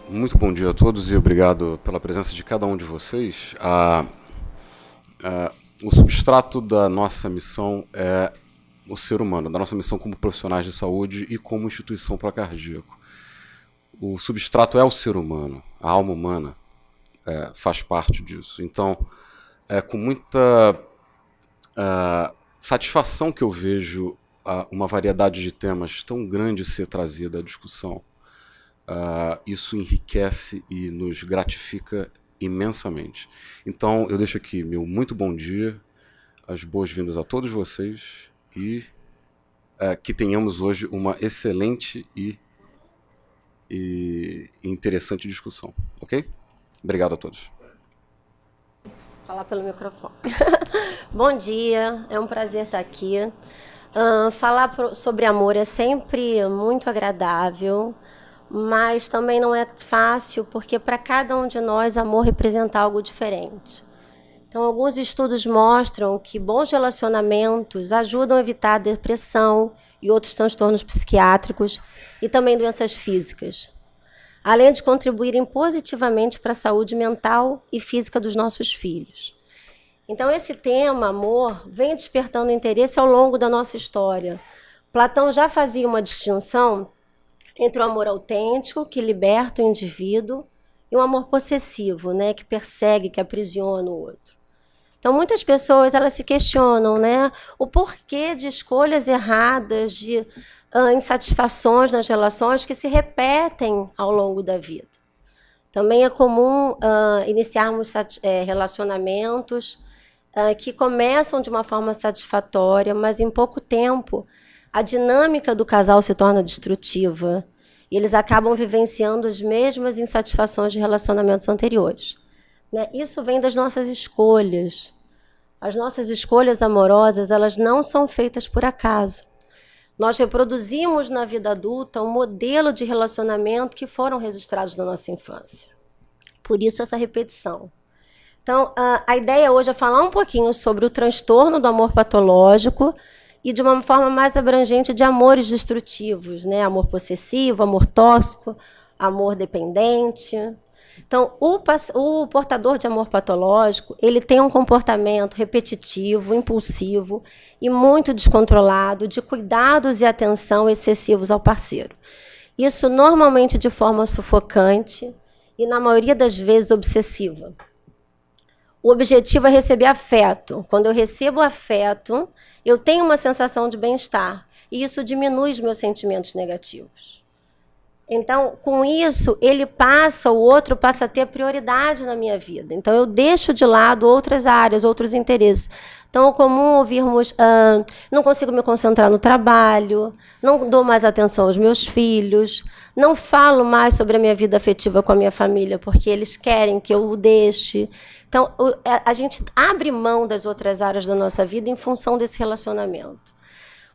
Muito bom dia a todos e obrigado pela presença de cada um de vocês. O substrato da nossa missão é o ser humano, da nossa missão como profissionais de saúde e como instituição pró-cardíaco. O substrato é o ser humano, a alma humana faz parte disso. Então, é com muita satisfação que eu vejo uma variedade de temas tão grande ser trazida à discussão. Isso enriquece e nos gratifica imensamente. Então, eu deixo aqui meu muito bom dia, as boas-vindas a todos vocês e que tenhamos hoje uma excelente e interessante discussão, ok? Obrigado a todos. Falar pelo microfone. Bom dia, é um prazer estar aqui. Falar sobre amor é sempre muito agradável, mas também não é fácil, porque para cada um de nós, amor representa algo diferente. Então, alguns estudos mostram que bons relacionamentos ajudam a evitar a depressão e outros transtornos psiquiátricos e também doenças físicas, além de contribuírem positivamente para a saúde mental e física dos nossos filhos. Então, esse tema, amor, vem despertando interesse ao longo da nossa história. Platão já fazia uma distinção entre o amor autêntico, que liberta o indivíduo, e o amor possessivo, né, que persegue, que aprisiona o outro. Então, muitas pessoas elas se questionam, né, o porquê de escolhas erradas, de insatisfações nas relações que se repetem ao longo da vida. Também é comum iniciarmos relacionamentos que começam de uma forma satisfatória, mas em pouco tempo a dinâmica do casal se torna destrutiva e eles acabam vivenciando as mesmas insatisfações de relacionamentos anteriores. Né? Isso vem das nossas escolhas. As nossas escolhas amorosas, elas não são feitas por acaso. Nós reproduzimos na vida adulta um modelo de relacionamento que foram registrados na nossa infância. Por isso essa repetição. Então, a ideia hoje é falar um pouquinho sobre o transtorno do amor patológico e de uma forma mais abrangente de amores destrutivos, né? Amor possessivo, amor tóxico, amor dependente. Então, o portador de amor patológico, ele tem um comportamento repetitivo, impulsivo e muito descontrolado, de cuidados e atenção excessivos ao parceiro. Isso normalmente de forma sufocante e, na maioria das vezes, obsessiva. O objetivo é receber afeto. Quando eu recebo afeto, eu tenho uma sensação de bem-estar. E isso diminui os meus sentimentos negativos. Então, com isso, o outro passa a ter prioridade na minha vida. Então, eu deixo de lado outras áreas, outros interesses. Então, é comum ouvirmos, não consigo me concentrar no trabalho, não dou mais atenção aos meus filhos, não falo mais sobre a minha vida afetiva com a minha família, porque eles querem que eu o deixe. Então, a gente abre mão das outras áreas da nossa vida em função desse relacionamento.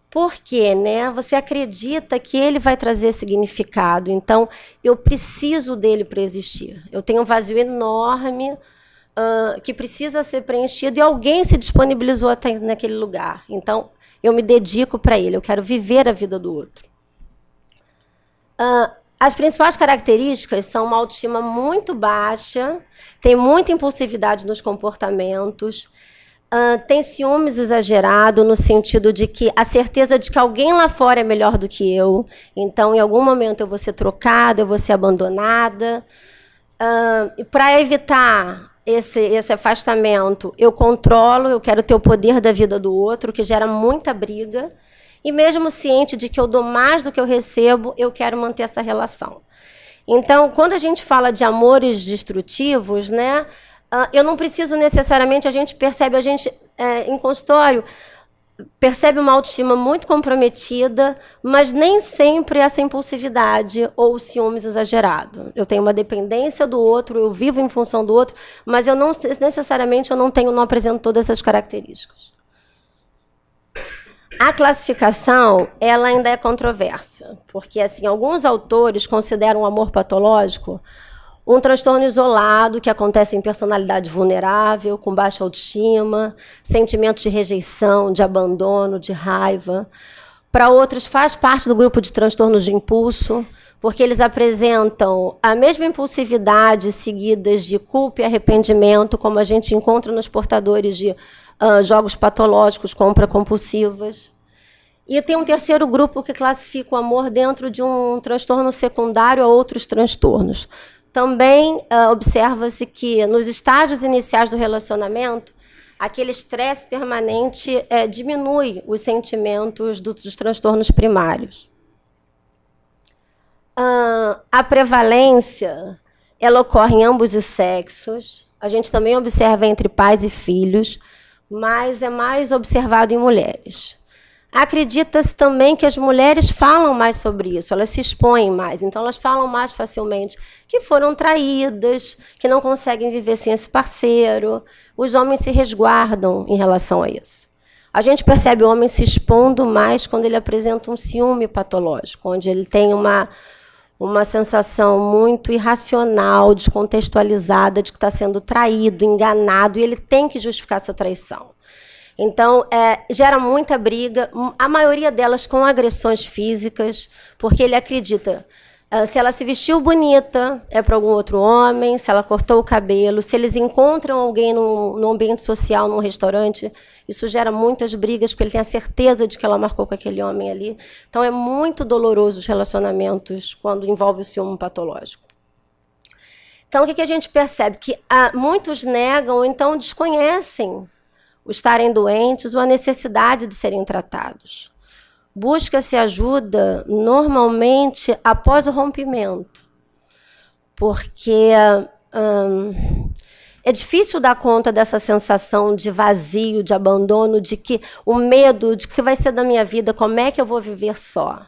Por quê, né? Você acredita que ele vai trazer significado, então eu preciso dele para existir. Eu tenho um vazio enorme que precisa ser preenchido e alguém se disponibilizou até naquele lugar. Então, eu me dedico para ele, eu quero viver a vida do outro. As principais características são uma autoestima muito baixa, tem muita impulsividade nos comportamentos, tem ciúmes exagerado no sentido de que a certeza de que alguém lá fora é melhor do que eu, então em algum momento eu vou ser trocada, eu vou ser abandonada. E para evitar esse afastamento, eu controlo, eu quero ter o poder da vida do outro, que gera muita briga. E mesmo ciente de que eu dou mais do que eu recebo, eu quero manter essa relação. Então, quando a gente fala de amores destrutivos, né, eu não preciso necessariamente, a gente em consultório, percebe uma autoestima muito comprometida, mas nem sempre essa impulsividade ou ciúmes exagerado. Eu tenho uma dependência do outro, eu vivo em função do outro, mas eu não necessariamente não apresento todas essas características. A classificação, ela ainda é controversa, porque assim, alguns autores consideram o amor patológico um transtorno isolado que acontece em personalidade vulnerável, com baixa autoestima, sentimentos de rejeição, de abandono, de raiva. Para outros, faz parte do grupo de transtornos de impulso, porque eles apresentam a mesma impulsividade seguidas de culpa e arrependimento, como a gente encontra nos portadores de jogos patológicos, compras compulsivas. E tem um terceiro grupo que classifica o amor dentro de um transtorno secundário a outros transtornos. Também observa-se que, nos estágios iniciais do relacionamento, aquele estresse permanente diminui os sentimentos dos transtornos primários. A prevalência, ela ocorre em ambos os sexos. A gente também observa entre pais e filhos, mas é mais observado em mulheres. Acredita-se também que as mulheres falam mais sobre isso, elas se expõem mais, então elas falam mais facilmente que foram traídas, que não conseguem viver sem esse parceiro. Os homens se resguardam em relação a isso. A gente percebe o homem se expondo mais quando ele apresenta um ciúme patológico, onde ele tem uma sensação muito irracional, descontextualizada, de que está sendo traído, enganado, e ele tem que justificar essa traição. Então, gera muita briga, a maioria delas com agressões físicas, porque ele acredita, se ela se vestiu bonita, é para algum outro homem, se ela cortou o cabelo, se eles encontram alguém no ambiente social, num restaurante, isso gera muitas brigas, porque ele tem a certeza de que ela marcou com aquele homem ali. Então, é muito doloroso os relacionamentos quando envolve o ciúme patológico. Então, o que a gente percebe? Que muitos negam ou então desconhecem o estarem doentes ou a necessidade de serem tratados. Busca-se ajuda, normalmente, após o rompimento, porque é difícil dar conta dessa sensação de vazio, de abandono, de que o medo de que vai ser da minha vida, como é que eu vou viver só.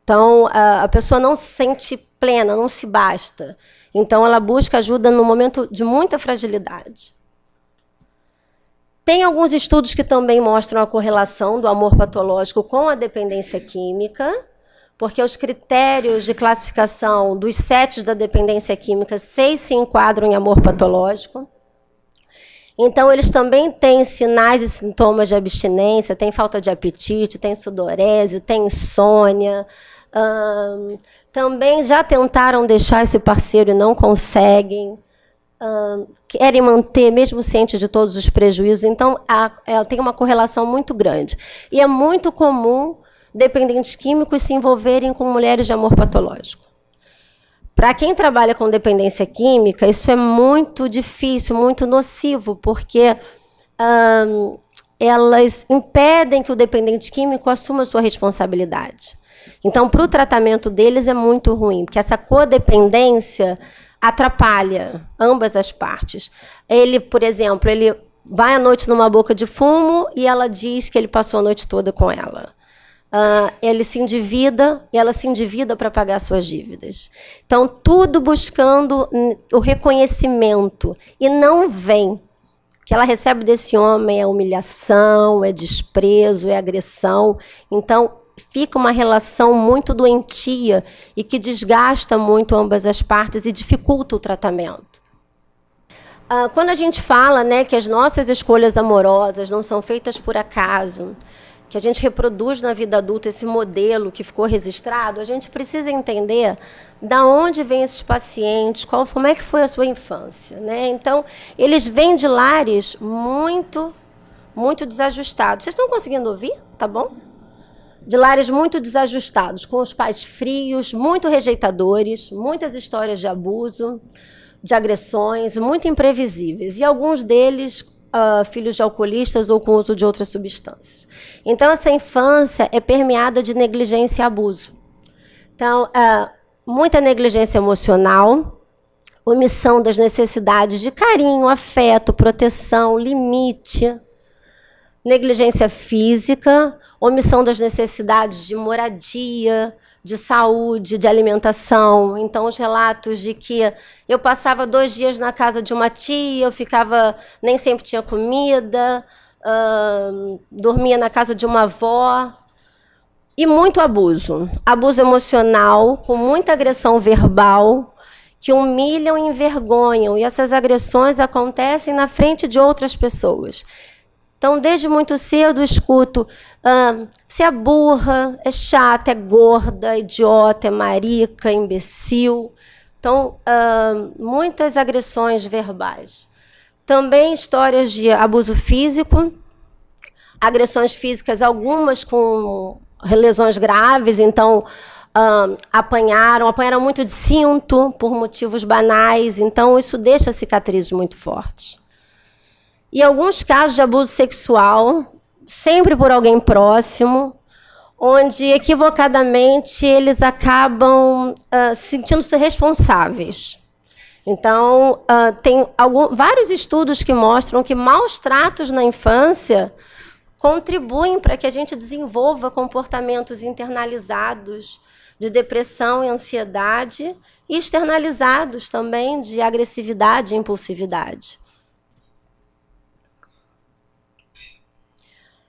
Então, a pessoa não se sente plena, não se basta. Então, ela busca ajuda no momento de muita fragilidade. Tem alguns estudos que também mostram a correlação do amor patológico com a dependência química, porque os critérios de classificação dos 7 da dependência química, 6 se enquadram em amor patológico. Então, eles também têm sinais e sintomas de abstinência, tem falta de apetite, tem sudorese, tem insônia. Também já tentaram deixar esse parceiro e não conseguem. Querem manter, mesmo cientes de todos os prejuízos. Então, tem uma correlação muito grande. E é muito comum dependentes químicos se envolverem com mulheres de amor patológico. Para quem trabalha com dependência química, isso é muito difícil, muito nocivo, porque elas impedem que o dependente químico assuma sua responsabilidade. Então, para o tratamento deles é muito ruim, porque essa codependência atrapalha ambas as partes. Ele, por exemplo, ele vai à noite numa boca de fumo e ela diz que ele passou a noite toda com ela. Ele se endivida e ela se endivida para pagar suas dívidas. Então, tudo buscando o reconhecimento. E não vem. O que ela recebe desse homem é humilhação, é desprezo, é agressão. Então, fica uma relação muito doentia e que desgasta muito ambas as partes e dificulta o tratamento. Quando a gente fala, né, que as nossas escolhas amorosas não são feitas por acaso, que a gente reproduz na vida adulta esse modelo que ficou registrado, a gente precisa entender da onde vêm esses pacientes, como é que foi a sua infância, né? Então, eles vêm de lares muito, muito desajustados. Vocês estão conseguindo ouvir? Tá bom? De lares muito desajustados, com os pais frios, muito rejeitadores, muitas histórias de abuso, de agressões, muito imprevisíveis. E alguns deles, filhos de alcoolistas ou com uso de outras substâncias. Então, essa infância é permeada de negligência e abuso. Então, muita negligência emocional, omissão das necessidades de carinho, afeto, proteção, limite, negligência física, omissão das necessidades de moradia, de saúde, de alimentação. Então, os relatos de que eu passava 2 dias na casa de uma tia, eu ficava, nem sempre tinha comida, dormia na casa de uma avó. E muito abuso. Abuso emocional, com muita agressão verbal, que humilham e envergonham. E essas agressões acontecem na frente de outras pessoas. Então, desde muito cedo, escuto: você é burra, é chata, é gorda, é idiota, é marica, é imbecil. Então, muitas agressões verbais. Também histórias de abuso físico, agressões físicas, algumas com lesões graves. Então, apanharam muito de cinto por motivos banais. Então, isso deixa cicatrizes muito fortes. E alguns casos de abuso sexual, sempre por alguém próximo, onde, equivocadamente, eles acabam sentindo-se responsáveis. Então, tem vários estudos que mostram que maus tratos na infância contribuem para que a gente desenvolva comportamentos internalizados de depressão e ansiedade, e externalizados também de agressividade e impulsividade.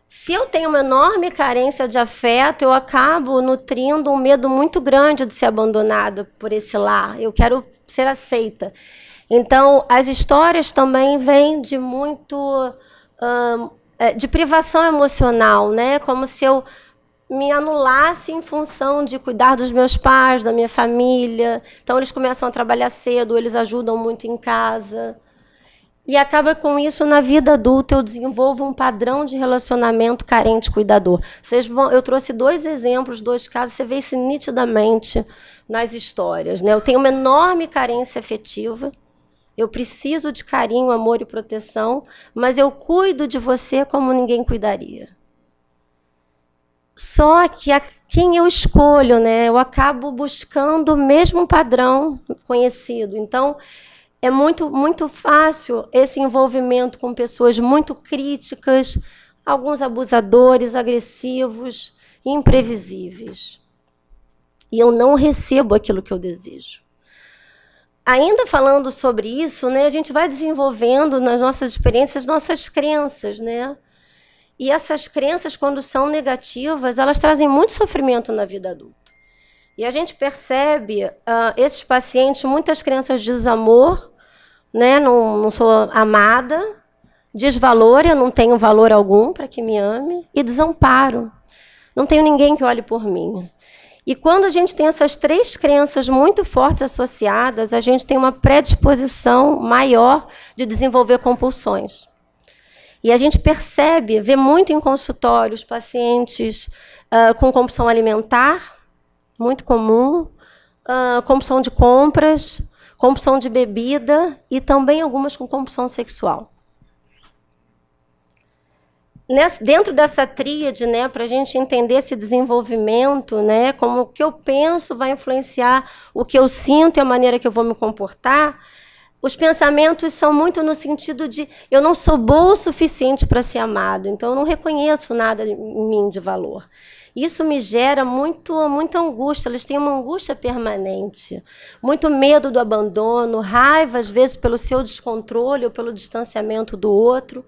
Se eu tenho uma enorme carência de afeto, eu acabo nutrindo um medo muito grande de ser abandonada por esse lar. Eu quero ser aceita. Então, as histórias também vêm de muito de privação emocional, né? Como se eu me anulasse em função de cuidar dos meus pais, da minha família. Então, eles começam a trabalhar cedo, eles ajudam muito em casa. E acaba com isso, na vida adulta, eu desenvolvo um padrão de relacionamento carente-cuidador. Eu trouxe 2 exemplos, 2 casos, você vê isso nitidamente nas histórias, né? Eu tenho uma enorme carência afetiva, eu preciso de carinho, amor e proteção, mas eu cuido de você como ninguém cuidaria. Só que quem eu escolho, né? Eu acabo buscando o mesmo padrão conhecido. Então, é muito, muito fácil esse envolvimento com pessoas muito críticas, alguns abusadores, agressivos, imprevisíveis. E eu não recebo aquilo que eu desejo. Ainda falando sobre isso, né, a gente vai desenvolvendo nas nossas experiências nossas crenças, né? E essas crenças, quando são negativas, elas trazem muito sofrimento na vida adulta. E a gente percebe, esses pacientes, muitas crenças de desamor, né? Não sou amada, desvalor, eu não tenho valor algum para que me ame, e desamparo. Não tenho ninguém que olhe por mim. E quando a gente tem essas 3 crenças muito fortes associadas, a gente tem uma predisposição maior de desenvolver compulsões. E a gente percebe, vê muito em consultórios, pacientes com compulsão alimentar, muito comum, compulsão de compras, compulsão de bebida e também algumas com compulsão sexual. Dentro dessa tríade, né, para a gente entender esse desenvolvimento, né, como o que eu penso vai influenciar o que eu sinto e a maneira que eu vou me comportar, os pensamentos são muito no sentido de eu não sou boa o suficiente para ser amado, então eu não reconheço nada em mim de valor. Isso me gera muita angústia, eles têm uma angústia permanente, muito medo do abandono, raiva, às vezes, pelo seu descontrole ou pelo distanciamento do outro,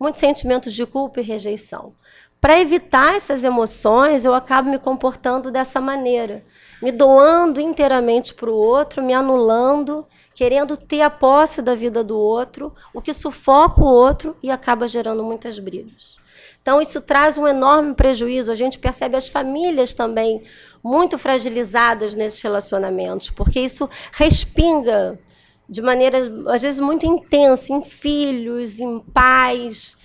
muitos sentimentos de culpa e rejeição. Para evitar essas emoções, eu acabo me comportando dessa maneira, me doando inteiramente para o outro, me anulando, querendo ter a posse da vida do outro, o que sufoca o outro e acaba gerando muitas brigas. Então, isso traz um enorme prejuízo. A gente percebe as famílias também muito fragilizadas nesses relacionamentos, porque isso respinga de maneira, às vezes, muito intensa em filhos, em pais,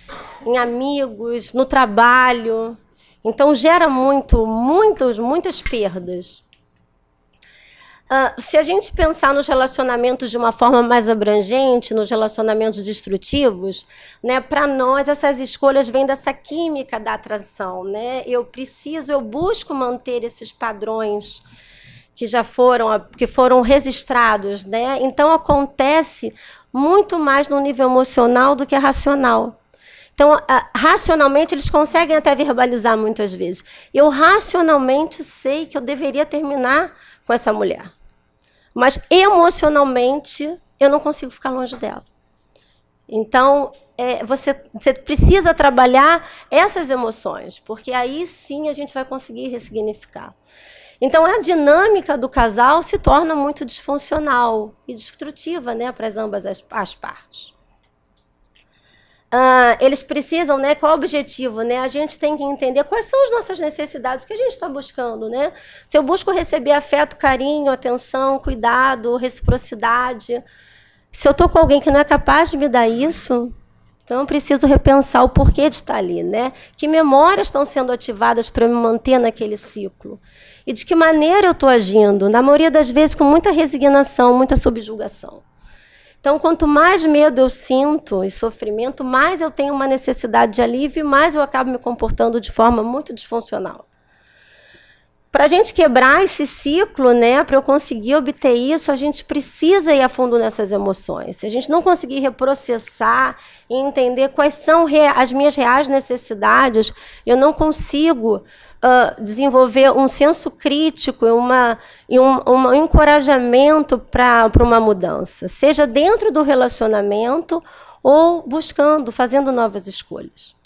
em amigos, no trabalho. Então, gera muitas perdas. Se a gente pensar nos relacionamentos de uma forma mais abrangente, nos relacionamentos destrutivos, né, para nós essas escolhas vêm dessa química da atração, né? Eu busco manter esses padrões que foram registrados, né? Então acontece muito mais no nível emocional do que racional. Então, racionalmente, eles conseguem até verbalizar muitas vezes. Eu racionalmente sei que eu deveria terminar com essa mulher. Mas, emocionalmente, eu não consigo ficar longe dela. Então, você precisa trabalhar essas emoções, porque aí sim a gente vai conseguir ressignificar. Então, a dinâmica do casal se torna muito disfuncional e destrutiva, né, para ambas as partes. Eles precisam, né? Qual é o objetivo, né? A gente tem que entender quais são as nossas necessidades, o que a gente está buscando, né? Se eu busco receber afeto, carinho, atenção, cuidado, reciprocidade, se eu estou com alguém que não é capaz de me dar isso, então eu preciso repensar o porquê de estar ali, né? Que memórias estão sendo ativadas para eu me manter naquele ciclo? E de que maneira eu estou agindo? Na maioria das vezes com muita resignação, muita subjugação. Então, quanto mais medo eu sinto e sofrimento, mais eu tenho uma necessidade de alívio e mais eu acabo me comportando de forma muito disfuncional. Para a gente quebrar esse ciclo, né, para eu conseguir obter isso, a gente precisa ir a fundo nessas emoções. Se a gente não conseguir reprocessar e entender quais são as minhas reais necessidades, eu não consigo desenvolver um senso crítico e um encorajamento para uma mudança, seja dentro do relacionamento ou buscando, fazendo novas escolhas.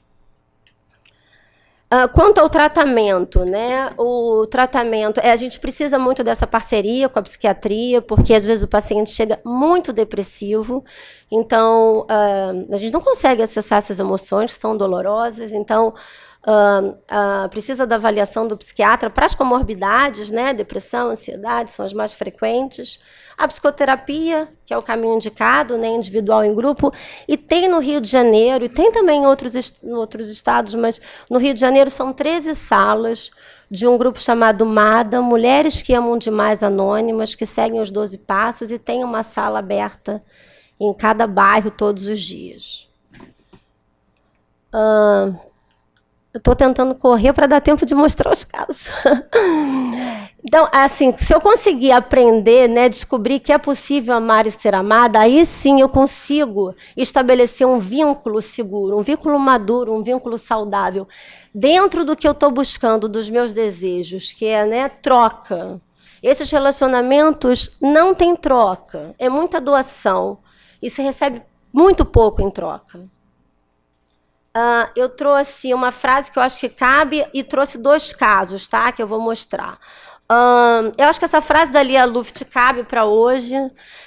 Quanto ao tratamento, né? O tratamento, a gente precisa muito dessa parceria com a psiquiatria, porque às vezes o paciente chega muito depressivo, então a gente não consegue acessar essas emoções que são dolorosas, então precisa da avaliação do psiquiatra para as comorbidades, né? Depressão, ansiedade são as mais frequentes. A psicoterapia, que é o caminho indicado, né? Individual em grupo, e tem no Rio de Janeiro, e tem também em outros estados, mas no Rio de Janeiro são 13 salas de um grupo chamado MADA, Mulheres que Amam Demais Anônimas, que seguem os 12 passos, e tem uma sala aberta em cada bairro todos os dias. Eu estou tentando correr para dar tempo de mostrar os casos. Então, assim, se eu conseguir aprender, né, descobrir que é possível amar e ser amada, aí sim eu consigo estabelecer um vínculo seguro, um vínculo maduro, um vínculo saudável, dentro do que eu estou buscando, dos meus desejos, que é, né, troca. Esses relacionamentos não têm troca, é muita doação, e se recebe muito pouco em troca. Eu trouxe uma frase que eu acho que cabe e trouxe 2 casos, tá? Que eu vou mostrar. Eu acho que essa frase da Lia Luft cabe para hoje,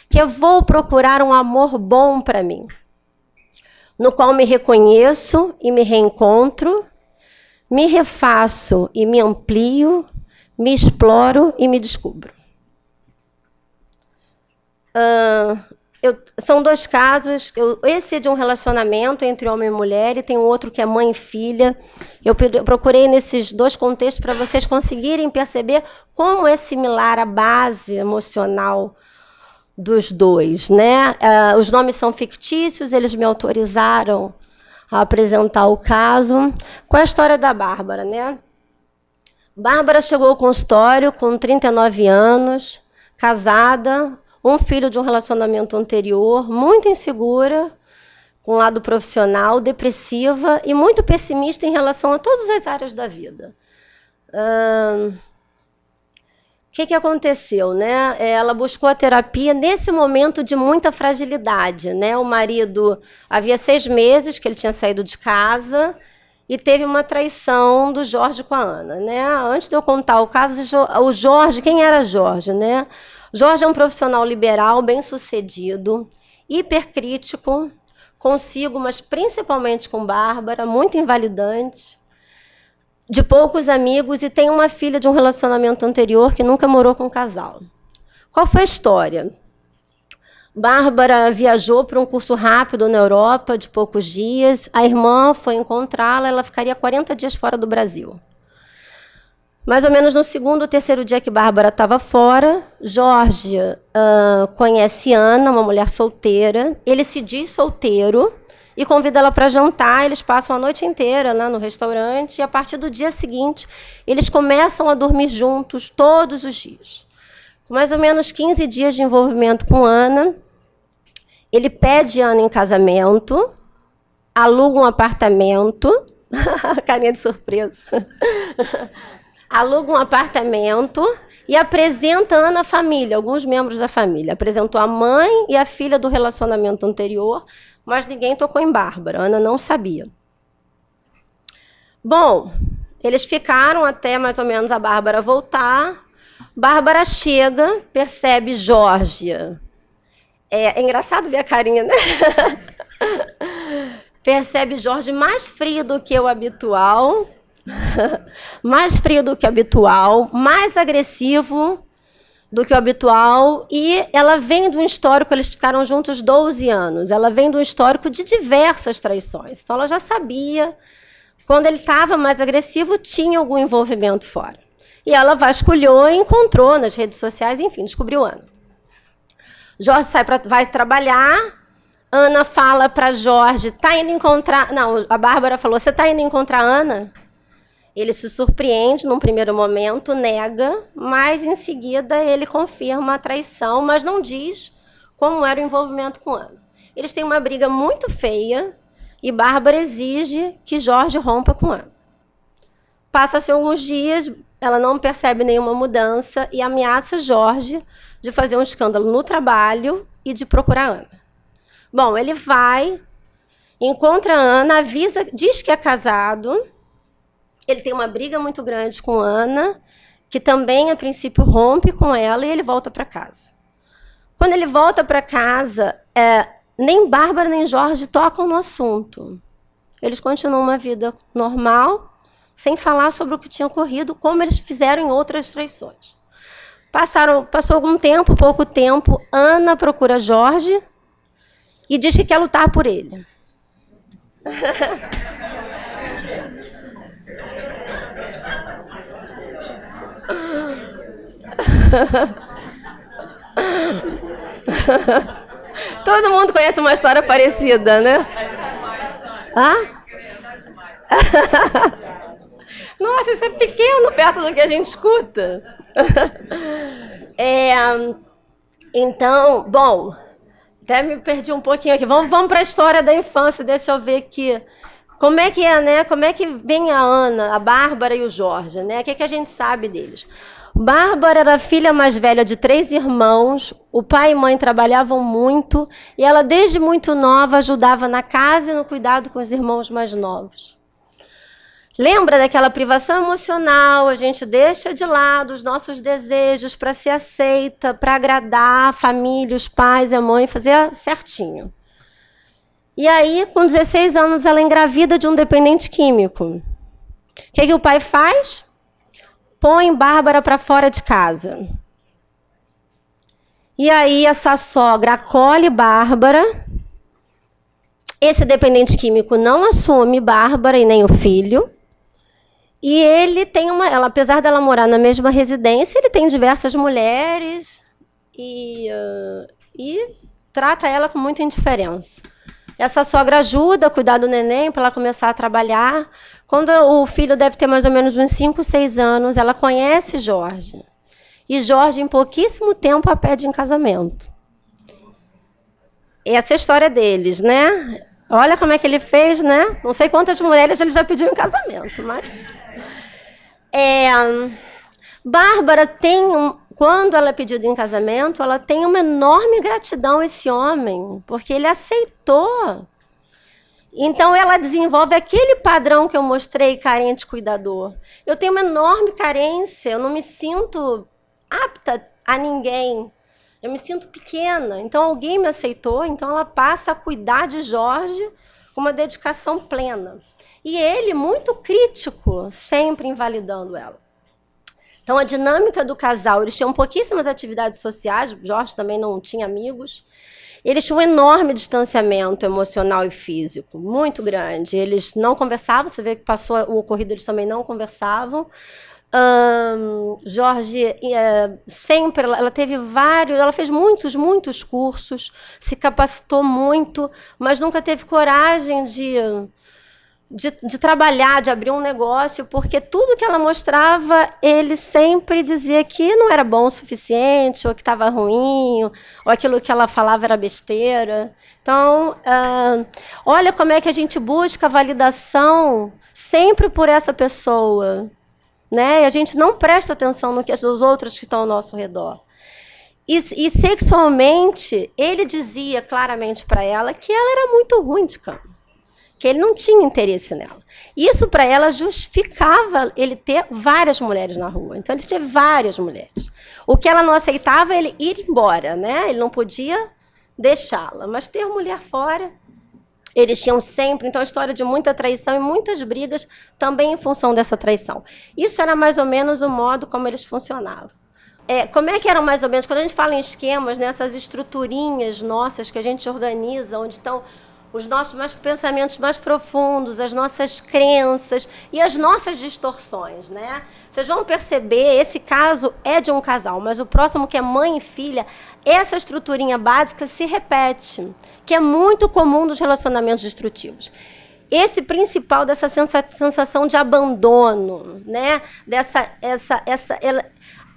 que eu vou procurar um amor bom para mim, no qual me reconheço e me reencontro, me refaço e me amplio, me exploro e me descubro. São 2 casos. Esse é de um relacionamento entre homem e mulher, e tem outro que é mãe e filha. Eu procurei nesses 2 contextos para vocês conseguirem perceber como é similar a base emocional dos 2, né? Os nomes são fictícios, eles me autorizaram a apresentar o caso. Qual é a história da Bárbara, né? Bárbara chegou ao consultório com 39 anos, casada, um filho de um relacionamento anterior, muito insegura, com um lado profissional, depressiva e muito pessimista em relação a todas as áreas da vida. O que aconteceu, né? Ela buscou a terapia nesse momento de muita fragilidade, né? O marido, havia 6 meses que ele tinha saído de casa e teve uma traição do Jorge com a Ana, né? Antes de eu contar o caso, o Jorge, quem era Jorge, né? Jorge é um profissional liberal, bem-sucedido, hipercrítico, consigo, mas principalmente com Bárbara, muito invalidante, de poucos amigos, e tem uma filha de um relacionamento anterior que nunca morou com um casal. Qual foi a história? Bárbara viajou para um curso rápido na Europa, de poucos dias. A irmã foi encontrá-la, ela ficaria 40 dias fora do Brasil. Mais ou menos no 2º ou 3º dia que Bárbara estava fora, Jorge conhece Ana, uma mulher solteira. Ele se diz solteiro e convida ela para jantar. Eles passam a noite inteira lá no restaurante e, a partir do dia seguinte, eles começam a dormir juntos todos os dias. Com mais ou menos 15 dias de envolvimento com Ana, ele pede Ana em casamento, aluga um apartamento, carinha de surpresa, aluga um apartamento e apresenta Ana à família, alguns membros da família. Apresentou a mãe e a filha do relacionamento anterior, mas ninguém tocou em Bárbara, Ana não sabia. Bom, eles ficaram até mais ou menos a Bárbara voltar. Bárbara chega, percebe Jorge. É engraçado ver a carinha, né? percebe Jorge mais frio do que o habitual, mais frio do que o habitual, mais agressivo do que o habitual, e ela vem de um histórico, eles ficaram juntos 12 anos, ela vem de um histórico de diversas traições. Então, ela já sabia, quando ele estava mais agressivo, tinha algum envolvimento fora. E ela vasculhou e encontrou nas redes sociais, enfim, descobriu Ana. Jorge vai trabalhar, Ana fala para Jorge, tá indo encontrar... Não, a Bárbara falou, você está indo encontrar Ana? Ele se surpreende num primeiro momento, nega, mas em seguida ele confirma a traição, mas não diz como era o envolvimento com Ana. Eles têm uma briga muito feia e Bárbara exige que Jorge rompa com Ana. Passa-se alguns dias, ela não percebe nenhuma mudança e ameaça Jorge de fazer um escândalo no trabalho e de procurar Ana. Bom, ele vai, encontra a Ana, avisa, diz que é casado. Ele tem uma briga muito grande com Ana, que também, a princípio, rompe com ela e ele volta para casa. Quando ele volta para casa, nem Bárbara nem Jorge tocam no assunto. Eles continuam uma vida normal, sem falar sobre o que tinha ocorrido, como eles fizeram em outras traições. Passou algum tempo, pouco tempo, Ana procura Jorge e diz que quer lutar por ele. Todo mundo conhece uma história parecida, né? Hã? Nossa, isso é pequeno perto do que a gente escuta. Então, bom, até me perdi um pouquinho aqui. Vamos para a história da infância, deixa eu ver aqui. Como é que é, né? Como é que vem a Ana, a Bárbara e o Jorge, né? O que a gente sabe deles? Bárbara era a filha mais velha de 3 irmãos, o pai e mãe trabalhavam muito, e ela, desde muito nova, ajudava na casa e no cuidado com os irmãos mais novos. Lembra daquela privação emocional? A gente deixa de lado os nossos desejos para ser aceita, para agradar a família, os pais e a mãe, fazer certinho. E aí, com 16 anos, ela engravida de um dependente químico. O que o pai faz? Põe Bárbara para fora de casa. E aí, essa sogra acolhe Bárbara. Esse dependente químico não assume Bárbara e nem o filho. E ele tem ela, apesar dela morar na mesma residência, ele tem diversas mulheres e trata ela com muita indiferença. Essa sogra ajuda a cuidar do neném para ela começar a trabalhar. Quando o filho deve ter mais ou menos uns 5, 6 anos, ela conhece Jorge. E Jorge, em pouquíssimo tempo, a pede em casamento. Essa é a história deles, né? Olha como é que ele fez, né? Não sei quantas mulheres ele já pediu em casamento, mas... Bárbara quando ela é pedida em casamento, ela tem uma enorme gratidão a esse homem, porque ele aceitou. Então, ela desenvolve aquele padrão que eu mostrei, carente cuidador. Eu tenho uma enorme carência, eu não me sinto apta a ninguém. Eu me sinto pequena. Então, alguém me aceitou, então ela passa a cuidar de Jorge com uma dedicação plena. E ele, muito crítico, sempre invalidando ela. Então, a dinâmica do casal, eles tinham pouquíssimas atividades sociais, Jorge também não tinha amigos. Eles tinham um enorme distanciamento emocional e físico, muito grande. Eles não conversavam, você vê que passou o ocorrido, eles também não conversavam. Jorge, sempre, ela teve vários, ela fez muitos cursos, se capacitou muito, mas nunca teve coragem de trabalhar, de abrir um negócio, porque tudo que ela mostrava, ele sempre dizia que não era bom o suficiente, ou que estava ruim, ou aquilo que ela falava era besteira. Então, olha como é que a gente busca validação sempre por essa pessoa, né? E a gente não presta atenção no que os outros que estão ao nosso redor. E sexualmente, ele dizia claramente para ela que ela era muito ruim de cama, que ele não tinha interesse nela. Isso, para ela, justificava ele ter várias mulheres na rua. Então, ele tinha várias mulheres. O que ela não aceitava é ele ir embora, né? Ele não podia deixá-la. Mas ter mulher fora, Eles tinham sempre, então, a história de muita traição e muitas brigas também em função dessa traição. Isso era mais ou menos o modo como eles funcionavam. Como é que eram mais ou menos? Quando a gente fala em esquemas, nessas estruturinhas nossas que a gente organiza, onde estão os nossos pensamentos mais profundos, as nossas crenças e as nossas distorções, né? Vocês vão perceber, esse caso é de um casal, mas o próximo, que é mãe e filha, essa estruturinha básica se repete, que é muito comum dos relacionamentos destrutivos. Esse principal dessa sensação de abandono, né?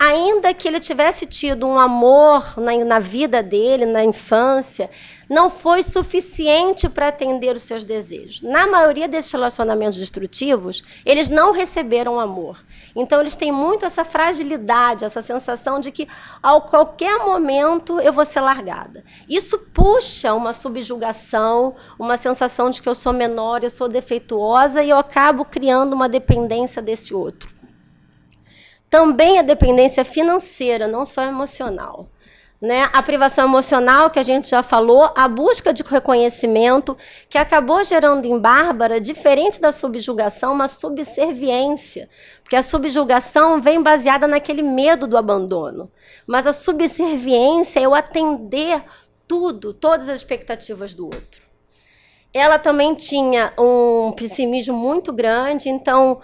Ainda que ele tivesse tido um amor na vida dele, na infância, não foi suficiente para atender os seus desejos. Na maioria desses relacionamentos destrutivos, eles não receberam amor. Então, eles têm muito essa fragilidade, essa sensação de que, a qualquer momento, eu vou ser largada. Isso puxa uma subjugação, uma sensação de que eu sou menor, eu sou defeituosa, e eu acabo criando uma dependência desse outro. Também a dependência financeira, não só emocional. Né? A privação emocional, que a gente já falou, a busca de reconhecimento, que acabou gerando em Bárbara, diferente da subjugação, uma subserviência. Porque a subjugação vem baseada naquele medo do abandono. Mas a subserviência é eu atender tudo, todas as expectativas do outro. Ela também tinha um pessimismo muito grande, então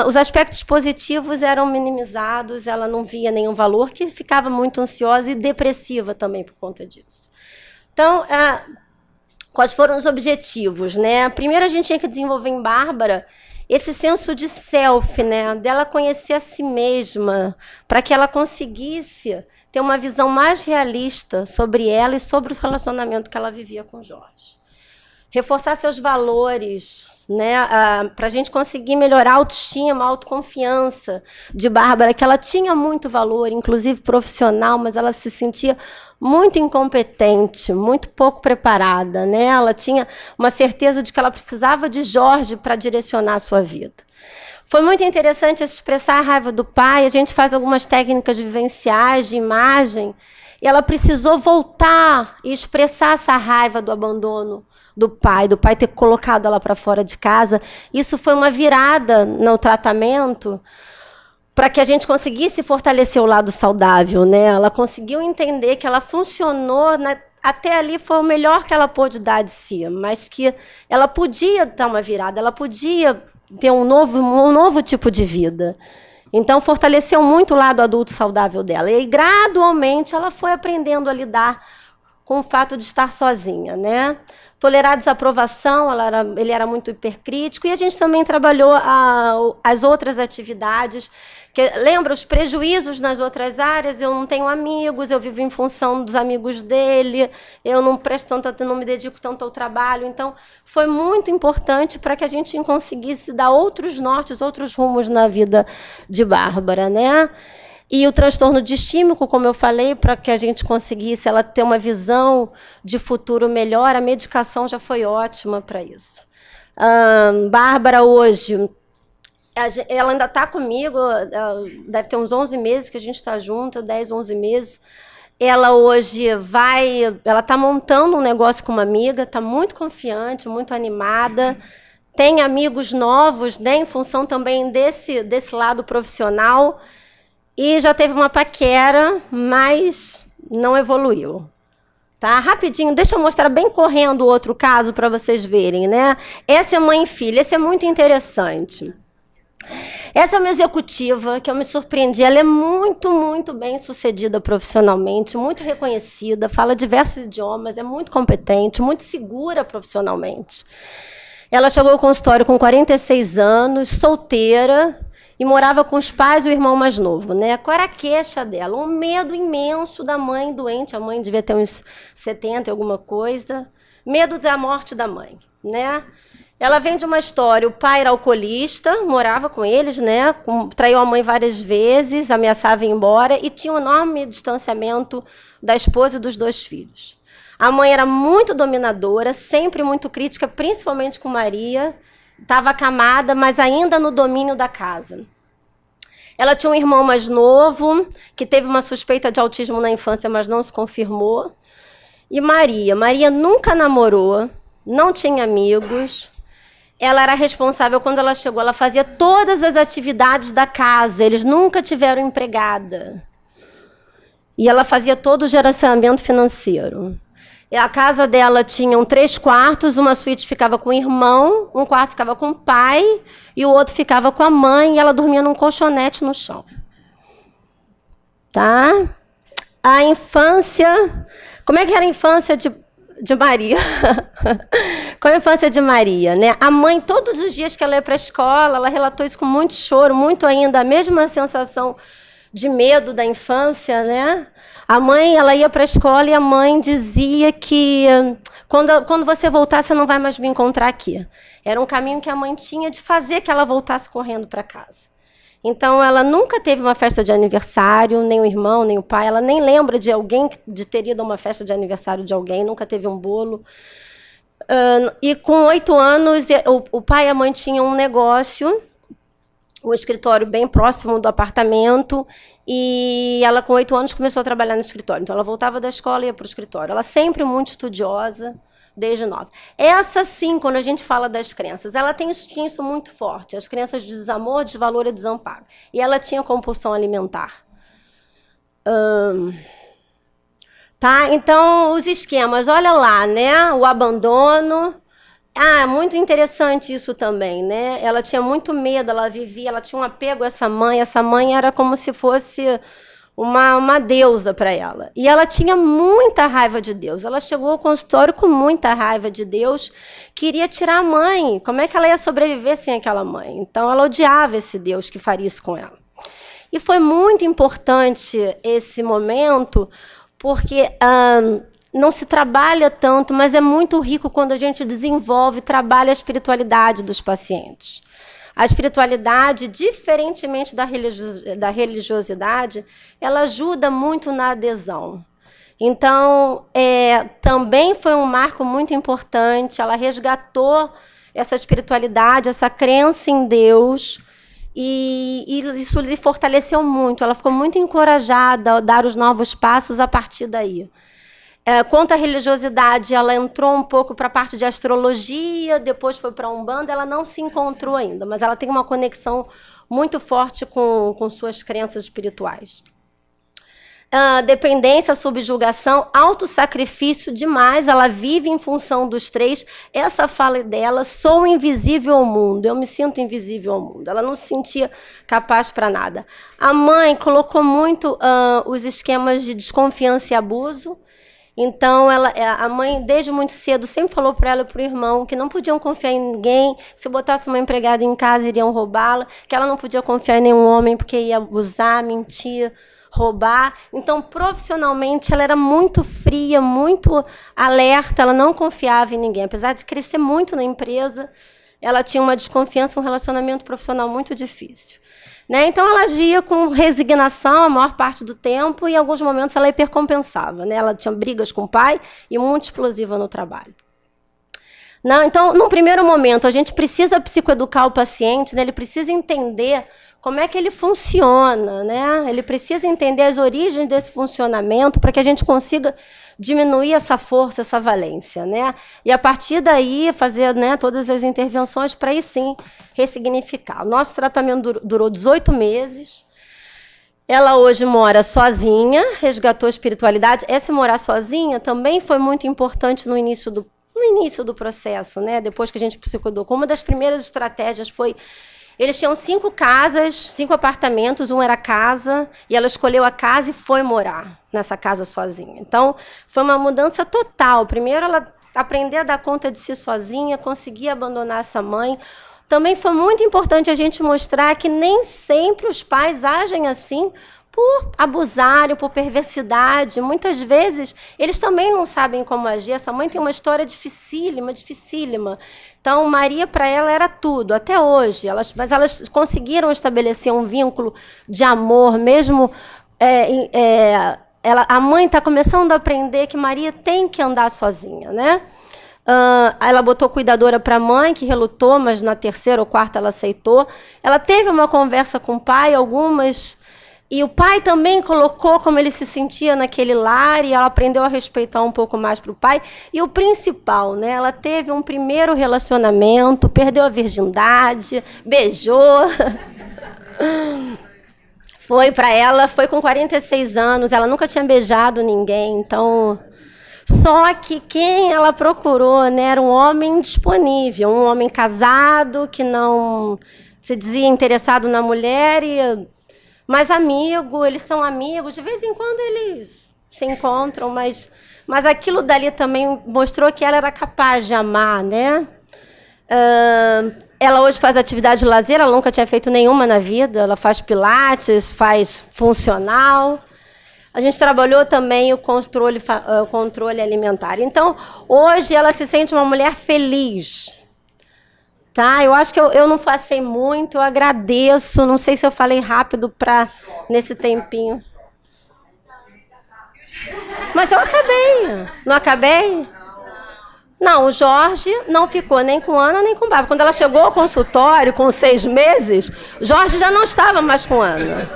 os aspectos positivos eram minimizados, ela não via nenhum valor, que ficava muito ansiosa e depressiva também por conta disso. Então, quais foram os objetivos, né? Primeiro, a gente tinha que desenvolver em Bárbara esse senso de self, né? Dela conhecer a si mesma, para que ela conseguisse ter uma visão mais realista sobre ela e sobre o relacionamento que ela vivia com Jorge. Reforçar seus valores, né, para a gente conseguir melhorar a autoestima, a autoconfiança de Bárbara, que ela tinha muito valor, inclusive profissional, mas ela se sentia muito incompetente, muito pouco preparada, né? Ela tinha uma certeza de que ela precisava de Jorge para direcionar a sua vida. Foi muito interessante expressar a raiva do pai, a gente faz algumas técnicas vivenciais, de imagem, e ela precisou voltar e expressar essa raiva do abandono do pai ter colocado ela para fora de casa. Isso foi uma virada no tratamento para que a gente conseguisse fortalecer o lado saudável, né? Ela conseguiu entender que ela funcionou, até ali foi o melhor que ela pôde dar de si, mas que ela podia dar uma virada, ela podia ter um novo tipo de vida. Então, fortaleceu muito o lado adulto saudável dela. E, gradualmente, ela foi aprendendo a lidar com o fato de estar sozinha, né? Tolerar a desaprovação, ele era muito hipercrítico, e a gente também trabalhou as outras atividades. Lembra os prejuízos nas outras áreas? Eu não tenho amigos, eu vivo em função dos amigos dele, eu não me dedico tanto ao trabalho. Então, foi muito importante para que a gente conseguisse dar outros nortes, outros rumos na vida de Bárbara, né? E o transtorno distímico, como eu falei, para que a gente conseguisse ela ter uma visão de futuro melhor, a medicação já foi ótima para isso. Bárbara, hoje, ela ainda está comigo, deve ter uns 11 meses que a gente está junto, 10, 11 meses. Ela hoje ela está montando um negócio com uma amiga, está muito confiante, muito animada, tem amigos novos, né, em função também desse lado profissional. E já teve uma paquera, mas não evoluiu. Tá? Rapidinho, deixa eu mostrar bem correndo o outro caso para vocês verem, né? Essa é mãe e filha, esse é muito interessante. Essa é uma executiva que eu me surpreendi. Ela é muito, muito bem sucedida profissionalmente, muito reconhecida, fala diversos idiomas, é muito competente, muito segura profissionalmente. Ela chegou ao consultório com 46 anos, solteira, e morava com os pais e o irmão mais novo, né? Qual era a queixa dela? Um medo imenso da mãe doente. A mãe devia ter uns 70 e alguma coisa. Medo da morte da mãe, né? Ela vem de uma história. O pai era alcoolista, morava com eles, né? Traiu a mãe várias vezes, ameaçava ir embora e tinha um enorme distanciamento da esposa e dos 2 filhos. A mãe era muito dominadora, sempre muito crítica, principalmente com Maria. Estava acamada, mas ainda no domínio da casa. Ela tinha um irmão mais novo, que teve uma suspeita de autismo na infância, mas não se confirmou. E Maria nunca namorou, não tinha amigos. Ela era responsável, quando ela chegou, ela fazia todas as atividades da casa. Eles nunca tiveram empregada. E ela fazia todo o gerenciamento financeiro. E a casa dela tinha 3 quartos, uma suíte ficava com o irmão, um quarto ficava com o pai e o outro ficava com a mãe, e ela dormia num colchonete no chão. Tá? A infância... Como é que era a infância de Maria? Com a infância de Maria, né? A mãe, todos os dias que ela ia para a escola, ela relatou isso com muito choro, muito ainda, a mesma sensação de medo da infância, né? A mãe, ela ia para a escola e a mãe dizia que quando você voltar, você não vai mais me encontrar aqui. Era um caminho que a mãe tinha de fazer que ela voltasse correndo para casa. Então, ela nunca teve uma festa de aniversário, nem o irmão, nem o pai. Ela nem lembra de alguém, de ter ido a uma festa de aniversário de alguém, nunca teve um bolo. E com 8 anos, o pai e a mãe tinham um negócio, um escritório bem próximo do apartamento, e ela, com 8 anos, começou a trabalhar no escritório. Então, ela voltava da escola e ia para o escritório. Ela sempre muito estudiosa, desde 9. Essa, sim, quando a gente fala das crenças, ela tinha isso muito forte. As crenças de desamor, desvalor e desamparo. E ela tinha compulsão alimentar. Tá? Então, os esquemas, olha lá, né? O abandono. Muito interessante isso também, né? Ela tinha muito medo, ela vivia, ela tinha um apego a essa mãe. Essa mãe era como se fosse uma deusa para ela. E ela tinha muita raiva de Deus. Ela chegou ao consultório com muita raiva de Deus, queria tirar a mãe. Como é que ela ia sobreviver sem aquela mãe? Então, ela odiava esse Deus que faria isso com ela. E foi muito importante esse momento, porque não se trabalha tanto, mas é muito rico quando a gente desenvolve, trabalha a espiritualidade dos pacientes. A espiritualidade, diferentemente da religiosidade, ela ajuda muito na adesão. Então, também foi um marco muito importante. Ela resgatou essa espiritualidade, essa crença em Deus, e isso lhe fortaleceu muito. Ela ficou muito encorajada a dar os novos passos a partir daí. Quanto à religiosidade, ela entrou um pouco para a parte de astrologia, depois foi para a Umbanda, ela não se encontrou ainda, mas ela tem uma conexão muito forte com suas crenças espirituais. Dependência, subjugação, autossacrifício demais, ela vive em função dos 3. Essa fala dela, sou invisível ao mundo, eu me sinto invisível ao mundo. Ela não se sentia capaz para nada. A mãe colocou muito os esquemas de desconfiança e abuso. Então, a mãe, desde muito cedo, sempre falou para ela e para o irmão que não podiam confiar em ninguém. Se botasse uma empregada em casa, iriam roubá-la. Que ela não podia confiar em nenhum homem, porque ia abusar, mentir, roubar. Então, profissionalmente, ela era muito fria, muito alerta. Ela não confiava em ninguém. Apesar de crescer muito na empresa, ela tinha uma desconfiança, um relacionamento profissional muito difícil. Né? Então, ela agia com resignação a maior parte do tempo e, em alguns momentos, ela hipercompensava. Né? Ela tinha brigas com o pai e muito explosiva no trabalho. Não, então, num primeiro momento, a gente precisa psicoeducar o paciente, né? Ele precisa entender como é que ele funciona. Né? Ele precisa entender as origens desse funcionamento para que a gente consiga diminuir essa força, essa valência. Né? E, a partir daí, fazer, né, todas as intervenções para, aí sim, ressignificar. O nosso tratamento durou 18 meses. Ela hoje mora sozinha, resgatou a espiritualidade. Esse morar sozinha também foi muito importante no início do processo, né? Depois que a gente psicoeducou. Uma das primeiras estratégias foi... Eles tinham 5 casas, 5 apartamentos, um era casa, e ela escolheu a casa e foi morar nessa casa sozinha. Então, foi uma mudança total. Primeiro, ela aprender a dar conta de si sozinha, conseguir abandonar essa mãe. Também foi muito importante a gente mostrar que nem sempre os pais agem assim por abusarem, por perversidade. Muitas vezes, eles também não sabem como agir. Essa mãe tem uma história dificílima, dificílima. Então, Maria, para ela, era tudo, até hoje. Mas elas conseguiram estabelecer um vínculo de amor, mesmo... a mãe está começando a aprender que Maria tem que andar sozinha, né? Ela botou cuidadora para a mãe, que relutou, mas na 3ª ou 4ª ela aceitou. Ela teve uma conversa com o pai, algumas E o pai também colocou como ele se sentia naquele lar e ela aprendeu a respeitar um pouco mais para o pai. E o principal, né? Ela teve um primeiro relacionamento, perdeu a virgindade, beijou. Foi para ela, foi com 46 anos, ela nunca tinha beijado ninguém, então... Só que quem ela procurou, né, era um homem disponível, um homem casado, que não se dizia interessado na mulher, mas amigo, eles são amigos, de vez em quando eles se encontram, mas aquilo dali também mostrou que ela era capaz de amar, né? Ela hoje faz atividade de lazer, ela nunca tinha feito nenhuma na vida, ela faz pilates, faz funcional. A gente trabalhou também o controle alimentar. Então, hoje ela se sente uma mulher feliz. Tá? Eu acho que eu não passei muito, eu agradeço. Não sei se eu falei rápido nesse tempinho. Mas eu acabei. Não acabei? Não, o Jorge não ficou nem com Ana, nem com Bárbara. Quando ela chegou ao consultório, com 6 meses, Jorge já não estava mais com Ana.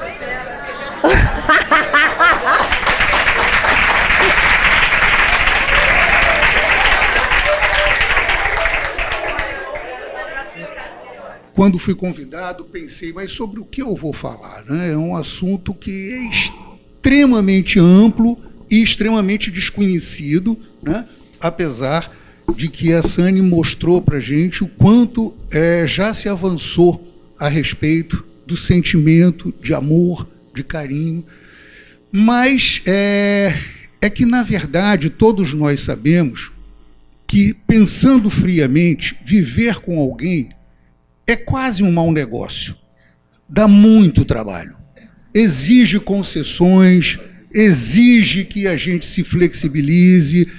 Quando fui convidado, pensei, mas sobre o que eu vou falar, né? É um assunto que é extremamente amplo e extremamente desconhecido, né? Apesar de que a Sani mostrou para a gente o quanto já se avançou a respeito do sentimento de amor, de carinho, mas é que, na verdade, todos nós sabemos que, pensando friamente, viver com alguém é quase um mau negócio. Dá muito trabalho. Exige concessões, exige que a gente se flexibilize.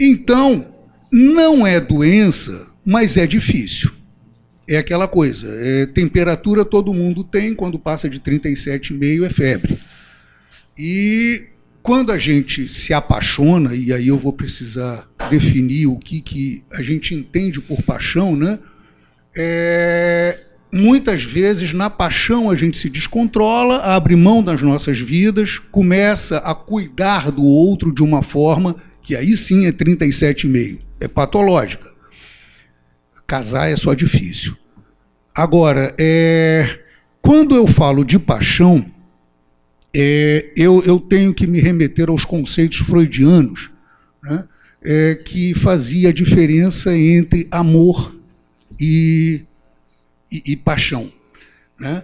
Então, não é doença, mas é difícil. É aquela coisa, temperatura todo mundo tem, quando passa de 37,5 é febre. E quando a gente se apaixona, e aí eu vou precisar definir o que a gente entende por paixão, né? Muitas vezes, na paixão, a gente se descontrola, abre mão das nossas vidas, começa a cuidar do outro de uma forma que aí sim é 37,5, é patológica. Casar é só difícil. Agora, quando eu falo de paixão, eu tenho que me remeter aos conceitos freudianos, né, que fazia a diferença entre amor e paixão. Né?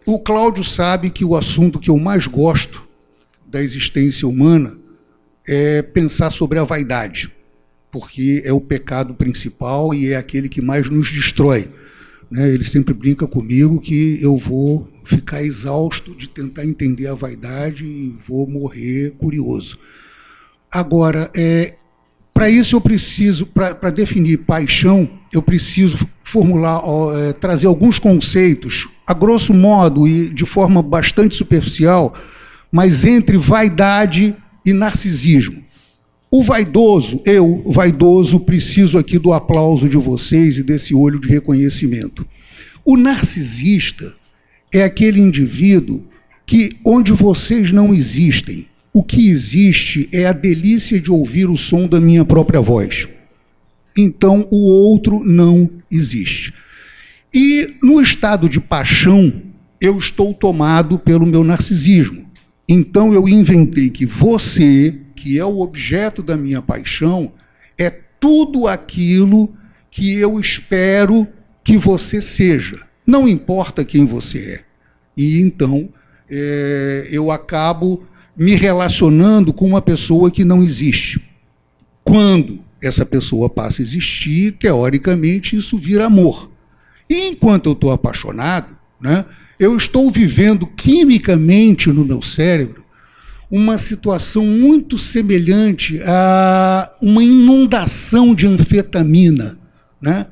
O Cláudio sabe que o assunto que eu mais gosto da existência humana é pensar sobre a vaidade, porque é o pecado principal e é aquele que mais nos destrói. Né? Ele sempre brinca comigo que eu vou ficar exausto de tentar entender a vaidade e vou morrer curioso. Agora, para isso eu preciso, para definir paixão, eu preciso formular, trazer alguns conceitos, a grosso modo e de forma bastante superficial, mas entre vaidade e narcisismo. O vaidoso, vaidoso, preciso aqui do aplauso de vocês e desse olho de reconhecimento. O narcisista é aquele indivíduo onde vocês não existem. O que existe é a delícia de ouvir o som da minha própria voz. Então, o outro não existe. E, no estado de paixão, eu estou tomado pelo meu narcisismo. Então, eu inventei que você, que é o objeto da minha paixão, é tudo aquilo que eu espero que você seja. Não importa quem você é. E, então, eu acabo me relacionando com uma pessoa que não existe. Quando essa pessoa passa a existir, teoricamente, isso vira amor. E enquanto eu estou apaixonado, né, eu estou vivendo quimicamente no meu cérebro uma situação muito semelhante a uma inundação de anfetamina. Né?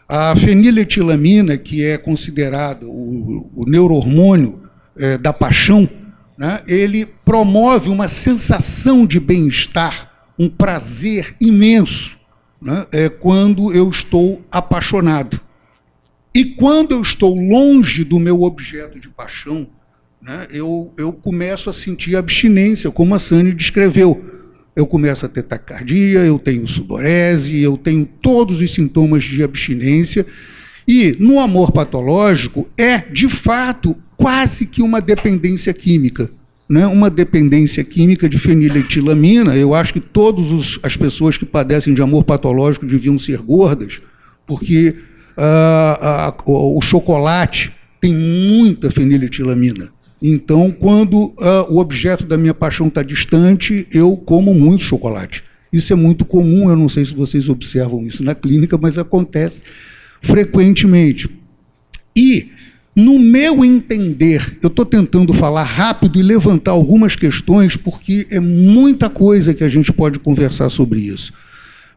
A feniletilamina, que é considerado o neurohormônio da paixão, né, ele promove uma sensação de bem-estar, um prazer imenso, né, quando eu estou apaixonado. E quando eu estou longe do meu objeto de paixão, né, eu começo a sentir abstinência, como a Sani descreveu. Eu começo a ter taquicardia, eu tenho sudorese, eu tenho todos os sintomas de abstinência. E no amor patológico é, de fato, quase que uma dependência química, né? Uma dependência química de feniletilamina. Eu acho que todas as pessoas que padecem de amor patológico deviam ser gordas, porque o chocolate tem muita feniletilamina. Então, quando o objeto da minha paixão está distante, eu como muito chocolate. Isso é muito comum, eu não sei se vocês observam isso na clínica, mas acontece frequentemente. E, no meu entender, eu estou tentando falar rápido e levantar algumas questões, porque é muita coisa que a gente pode conversar sobre isso.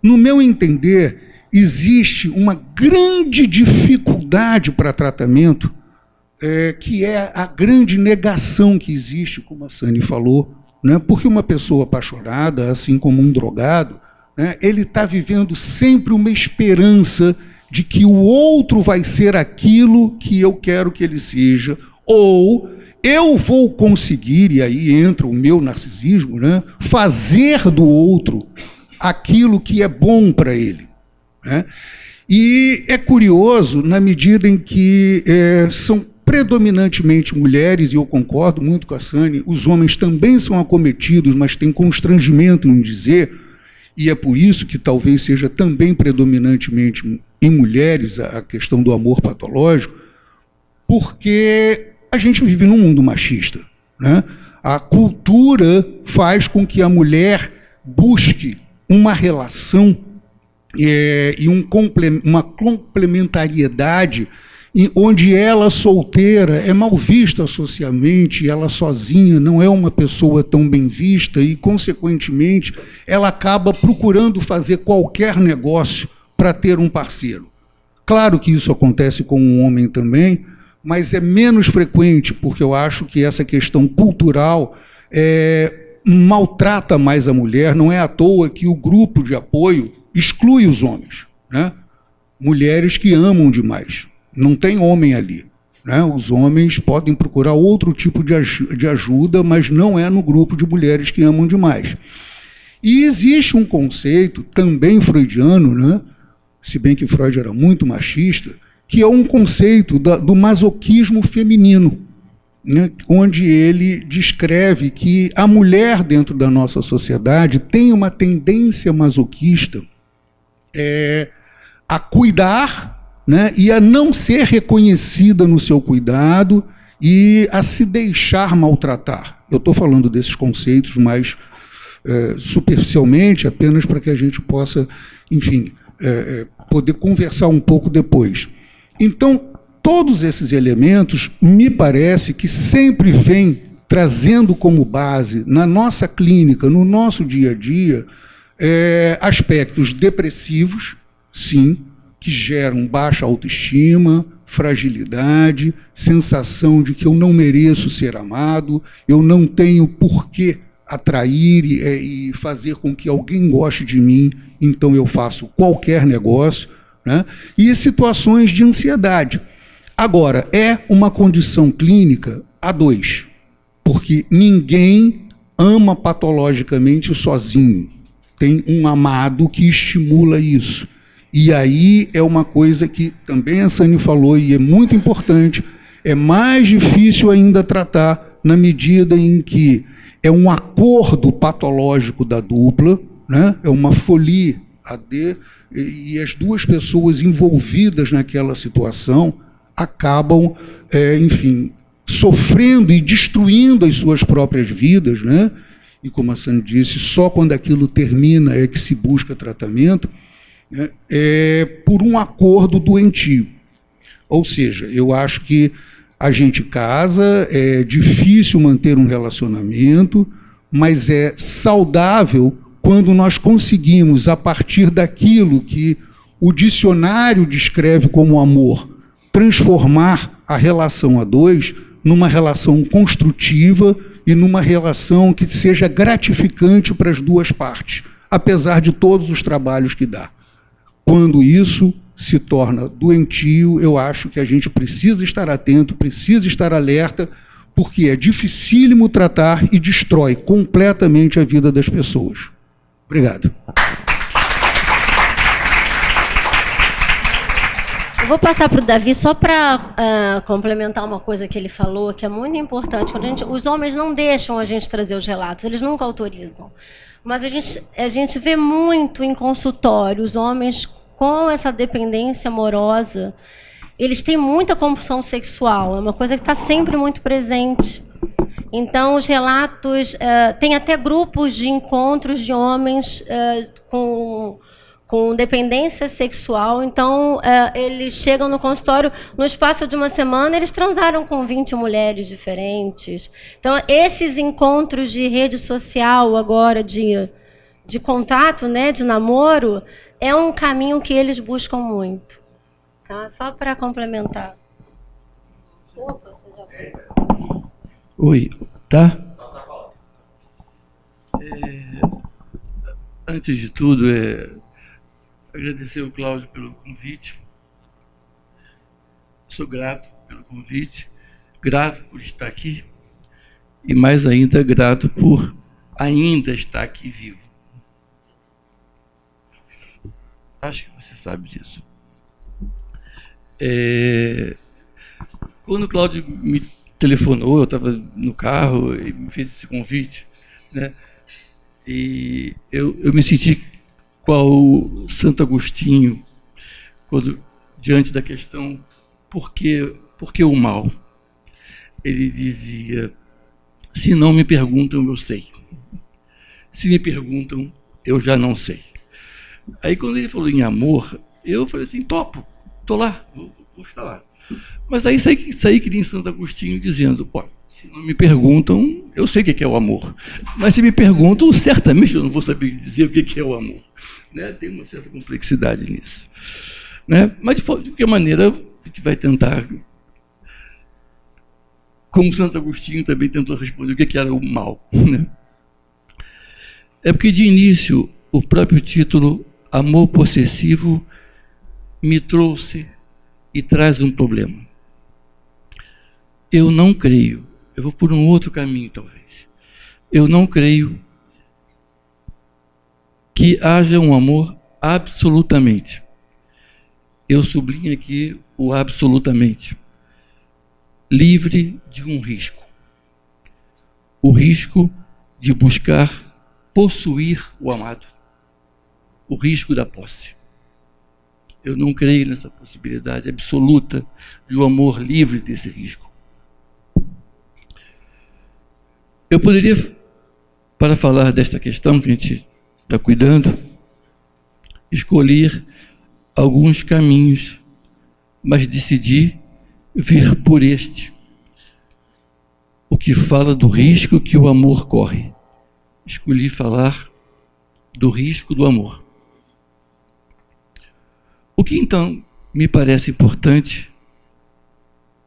No meu entender, existe uma grande dificuldade para tratamento, que é a grande negação que existe, como a Sani falou, né? Porque uma pessoa apaixonada, assim como um drogado, né, ele está vivendo sempre uma esperança de que o outro vai ser aquilo que eu quero que ele seja, ou eu vou conseguir, e aí entra o meu narcisismo, né, fazer do outro aquilo que é bom para ele, né? E é curioso, na medida em que são predominantemente mulheres, e eu concordo muito com a Sani, os homens também são acometidos, mas tem constrangimento em dizer, e é por isso que talvez seja também predominantemente em mulheres a questão do amor patológico, porque a gente vive num mundo machista, né? A cultura faz com que a mulher busque uma relação e uma complementariedade onde ela solteira é mal vista socialmente, ela sozinha não é uma pessoa tão bem vista e, consequentemente, ela acaba procurando fazer qualquer negócio para ter um parceiro. Claro que isso acontece com um homem também, mas é menos frequente, porque eu acho que essa questão cultural maltrata mais a mulher. Não é à toa que o grupo de apoio exclui os homens, né? Mulheres que amam demais. Não tem homem ali, né? Os homens podem procurar outro tipo de ajuda, mas não é no grupo de mulheres que amam demais. E existe um conceito, também freudiano, né? Se bem que Freud era muito machista, que é um conceito do masoquismo feminino, né? Onde ele descreve que a mulher dentro da nossa sociedade tem uma tendência masoquista a cuidar, né, e a não ser reconhecida no seu cuidado e a se deixar maltratar. Eu estou falando desses conceitos mais superficialmente, apenas para que a gente possa, enfim, poder conversar um pouco depois. Então, todos esses elementos, me parece que sempre vêm trazendo como base, na nossa clínica, no nosso dia a dia, aspectos depressivos, sim, que geram baixa autoestima, fragilidade, sensação de que eu não mereço ser amado, eu não tenho por que atrair e fazer com que alguém goste de mim, então eu faço qualquer negócio, né? E situações de ansiedade. Agora, é uma condição clínica A2, porque ninguém ama patologicamente sozinho. Tem um amado que estimula isso. E aí é uma coisa que também a Sani falou, e é muito importante, é mais difícil ainda tratar, na medida em que é um acordo patológico da dupla, né? É uma folie AD, e as duas pessoas envolvidas naquela situação acabam, enfim, sofrendo e destruindo as suas próprias vidas, né? E como a Sani disse, só quando aquilo termina é que se busca tratamento, por um acordo doentio. Ou seja, eu acho que a gente casa, é difícil manter um relacionamento, mas é saudável quando nós conseguimos, a partir daquilo que o dicionário descreve como amor, transformar a relação a dois numa relação construtiva e numa relação que seja gratificante para as duas partes, apesar de todos os trabalhos que dá. Quando isso se torna doentio, eu acho que a gente precisa estar atento, precisa estar alerta, porque é dificílimo tratar e destrói completamente a vida das pessoas. Obrigado. Eu vou passar para o Davi só para complementar uma coisa que ele falou, que é muito importante. Os homens não deixam a gente trazer os relatos, eles nunca autorizam. Mas a gente vê muito em consultório os homens com essa dependência amorosa. Eles têm muita compulsão sexual, é uma coisa que está sempre muito presente. Então, os relatos... tem até grupos de encontros de homens com dependência sexual. Então, eles chegam no consultório, no espaço de uma semana, eles transaram com 20 mulheres diferentes. Então, esses encontros de rede social agora, de contato, né, de namoro, é um caminho que eles buscam muito. Tá? Só para complementar. Opa, você já viu? Oi, tá? Antes de tudo, agradecer ao Cláudio pelo convite. Sou grato pelo convite, grato por estar aqui e mais ainda grato por ainda estar aqui vivo. Acho que você sabe disso. Quando o Cláudio me telefonou, eu estava no carro e me fez esse convite, né? E eu me senti qual Santo Agostinho, quando, diante da questão por que o mal? Ele dizia: se não me perguntam, eu sei. Se me perguntam, eu já não sei. Aí, quando ele falou em amor, eu falei assim: topo, estou lá, vou estar lá. Mas aí saí que nem Santo Agostinho dizendo: pô, se não me perguntam, eu sei o que é o amor. Mas se me perguntam, certamente eu não vou saber dizer o que é o amor. Né? Tem uma certa complexidade nisso. Né? Mas, de qualquer maneira, a gente vai tentar, como Santo Agostinho também tentou responder o que era o mal. Né? É porque, de início, o próprio título Amor Possessivo me trouxe e traz um problema. Eu não creio, eu vou por um outro caminho talvez, eu não creio que haja um amor absolutamente. Eu sublinho aqui o absolutamente, livre de um risco. O risco de buscar possuir o amado. O risco da posse. Eu não creio nessa possibilidade absoluta de um amor livre desse risco. Eu poderia, para falar desta questão que a gente está cuidando, escolher alguns caminhos, mas decidi vir por este, o que fala do risco que o amor corre. Escolhi falar do risco do amor. O que, então, me parece importante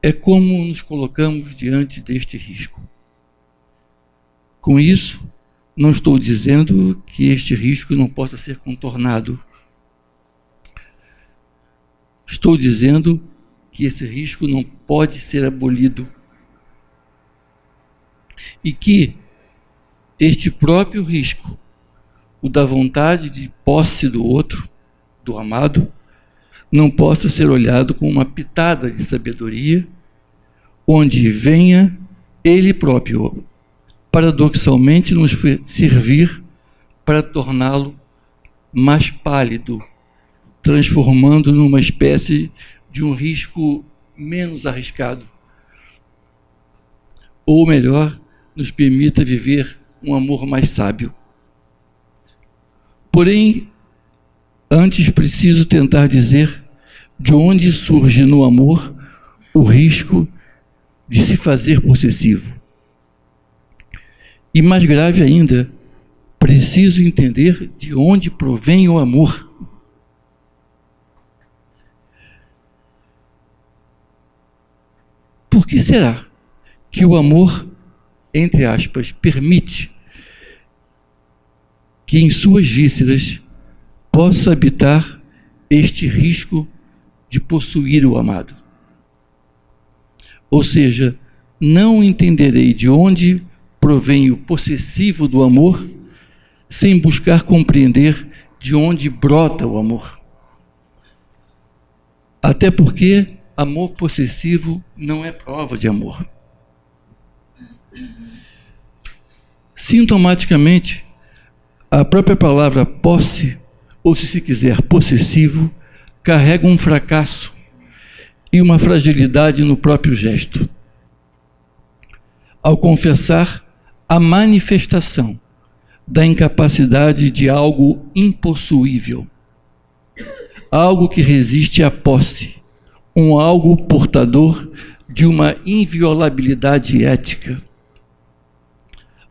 é como nos colocamos diante deste risco. Com isso, não estou dizendo que este risco não possa ser contornado. Estou dizendo que esse risco não pode ser abolido. E que este próprio risco, o da vontade de posse do outro, do amado, não possa ser olhado com uma pitada de sabedoria, onde venha ele próprio, paradoxalmente, nos servir para torná-lo mais pálido, transformando numa espécie de um risco menos arriscado. Ou melhor, nos permita viver um amor mais sábio. Porém, antes preciso tentar dizer de onde surge no amor o risco de se fazer possessivo. E mais grave ainda, preciso entender de onde provém o amor. Por que será que o amor, entre aspas, permite que em suas vísceras possa habitar este risco de possuir o amado? Ou seja, não entenderei de onde provém o possessivo do amor, sem buscar compreender de onde brota o amor. Até porque amor possessivo não é prova de amor. Sintomaticamente, a própria palavra posse, ou se quiser possessivo, carrega um fracasso e uma fragilidade no próprio gesto. Ao confessar a manifestação da incapacidade de algo impossuível, algo que resiste à posse, algo portador de uma inviolabilidade ética,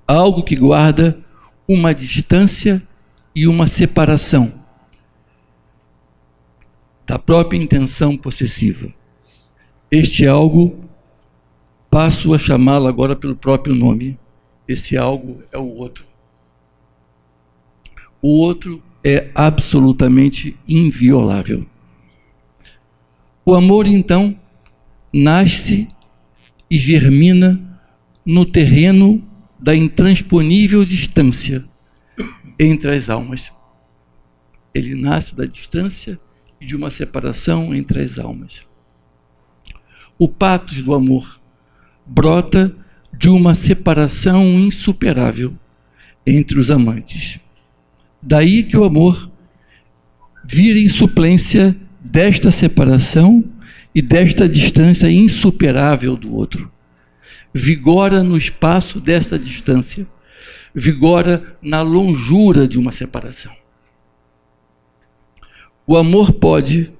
algo que guarda uma distância e uma separação da própria intenção possessiva. Este algo, passo a chamá-lo agora pelo próprio nome. Esse algo é o outro. O outro é absolutamente inviolável. O amor, então, nasce e germina no terreno da intransponível distância entre as almas. Ele nasce da distância e de uma separação entre as almas. O patos do amor brota de uma separação insuperável entre os amantes. Daí que o amor vira em suplência desta separação e desta distância insuperável do outro. Vigora no espaço dessa distância, vigora na longura de uma separação. O amor pode,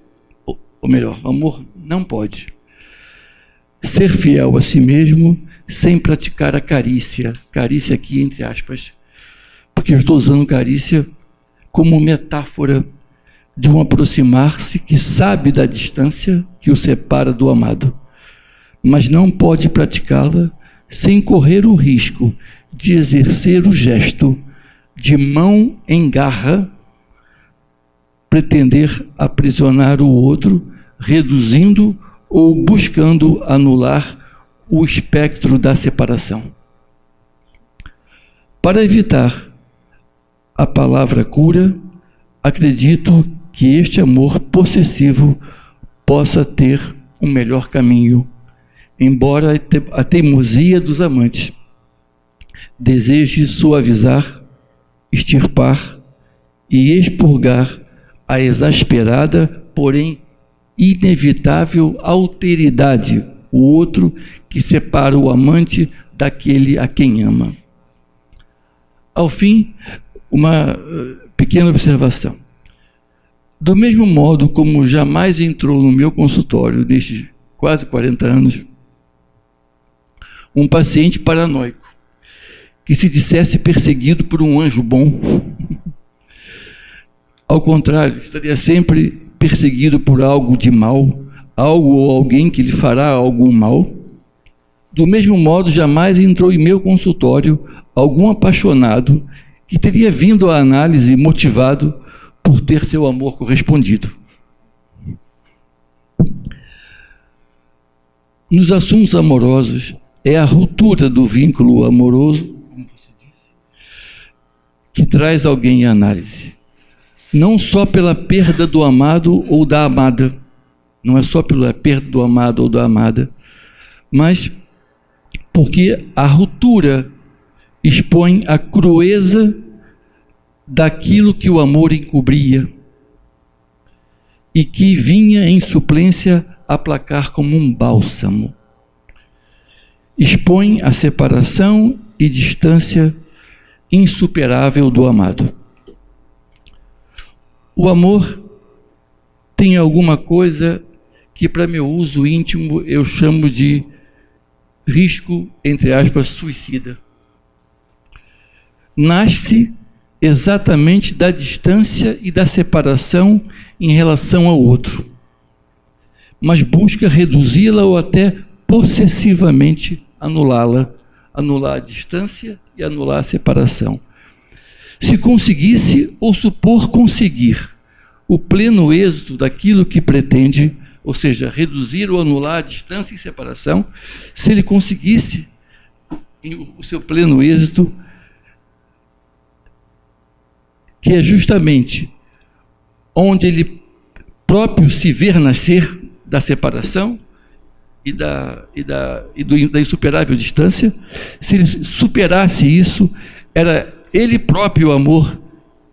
ou melhor, o amor não pode ser fiel a si mesmo sem praticar a carícia. Carícia aqui entre aspas, porque eu estou usando carícia como metáfora de um aproximar-se que sabe da distância que o separa do amado, mas não pode praticá-la sem correr o risco de exercer o gesto de mão em garra, pretender aprisionar o outro, reduzindo ou buscando anular o espectro da separação. Para evitar a palavra cura, acredito que este amor possessivo possa ter um melhor caminho, embora a teimosia dos amantes deseje suavizar, extirpar e expurgar a exasperada, porém inevitável alteridade, o outro que separa o amante daquele a quem ama. Ao fim, uma pequena observação. Do mesmo modo como jamais entrou no meu consultório, nestes quase 40 anos, um paciente paranoico, que se dissesse perseguido por um anjo bom, ao contrário, estaria sempre perseguido por algo de mal, algo ou alguém que lhe fará algo mal. Do mesmo modo, jamais entrou em meu consultório algum apaixonado que teria vindo à análise motivado por ter seu amor correspondido. Nos assuntos amorosos, é a ruptura do vínculo amoroso, como você disse, que traz alguém à análise. Não só pela perda do amado ou da amada, não é só pela perda do amado ou da amada, mas porque a ruptura expõe a crueza daquilo que o amor encobria e que vinha em suplência aplacar como um bálsamo. Expõe a separação e distância insuperável do amado. O amor tem alguma coisa que, para meu uso íntimo, eu chamo de risco, entre aspas, suicida. Nasce exatamente da distância e da separação em relação ao outro, mas busca reduzi-la ou até possessivamente anulá-la, anular a distância e anular a separação. Se conseguisse ou supor conseguir o pleno êxito daquilo que pretende, ou seja, reduzir ou anular a distância e separação, se ele conseguisse o seu pleno êxito, que é justamente onde ele próprio se ver nascer da separação e da insuperável distância. Se ele superasse isso, era ele próprio o amor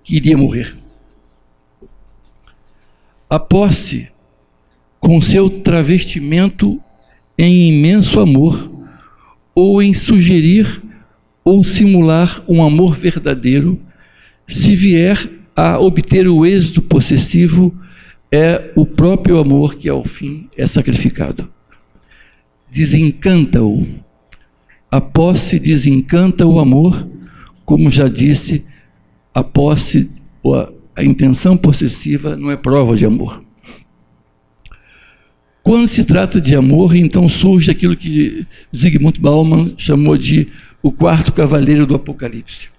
que iria morrer. A posse, com seu travestimento em imenso amor, ou em sugerir ou simular um amor verdadeiro, se vier a obter o êxito possessivo, é o próprio amor que, ao fim, é sacrificado. Desencanta-o. A posse desencanta o amor, como já disse, a posse, a intenção possessiva não é prova de amor. Quando se trata de amor, então surge aquilo que Zygmunt Bauman chamou de o quarto cavaleiro do Apocalipse.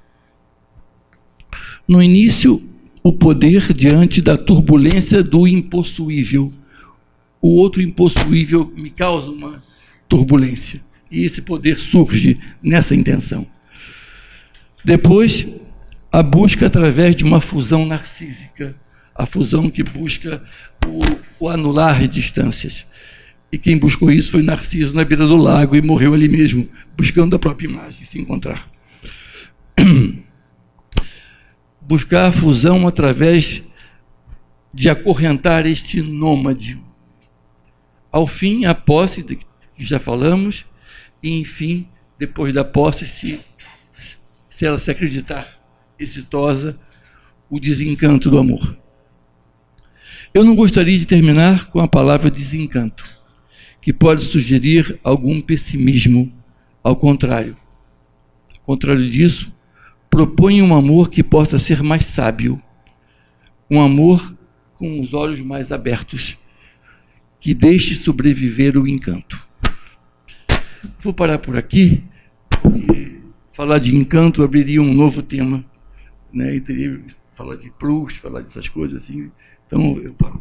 No início, o poder diante da turbulência do impossuível. O outro impossuível me causa uma turbulência. E esse poder surge nessa intenção. Depois, a busca através de uma fusão narcísica, a fusão que busca o anular distâncias. E quem buscou isso foi Narciso na beira do lago e morreu ali mesmo, buscando a própria imagem, se encontrar. Buscar a fusão através de acorrentar este nômade. Ao fim, a posse, que já falamos, e, enfim, depois da posse, se ela se acreditar exitosa, o desencanto do amor. Eu não gostaria de terminar com a palavra desencanto, que pode sugerir algum pessimismo. Ao contrário disso, propõe um amor que possa ser mais sábio, um amor com os olhos mais abertos, que deixe sobreviver o encanto. Vou parar por aqui, porque falar de encanto abriria um novo tema, né? E teria que falar de Proust, falar dessas coisas assim. Então, eu paro.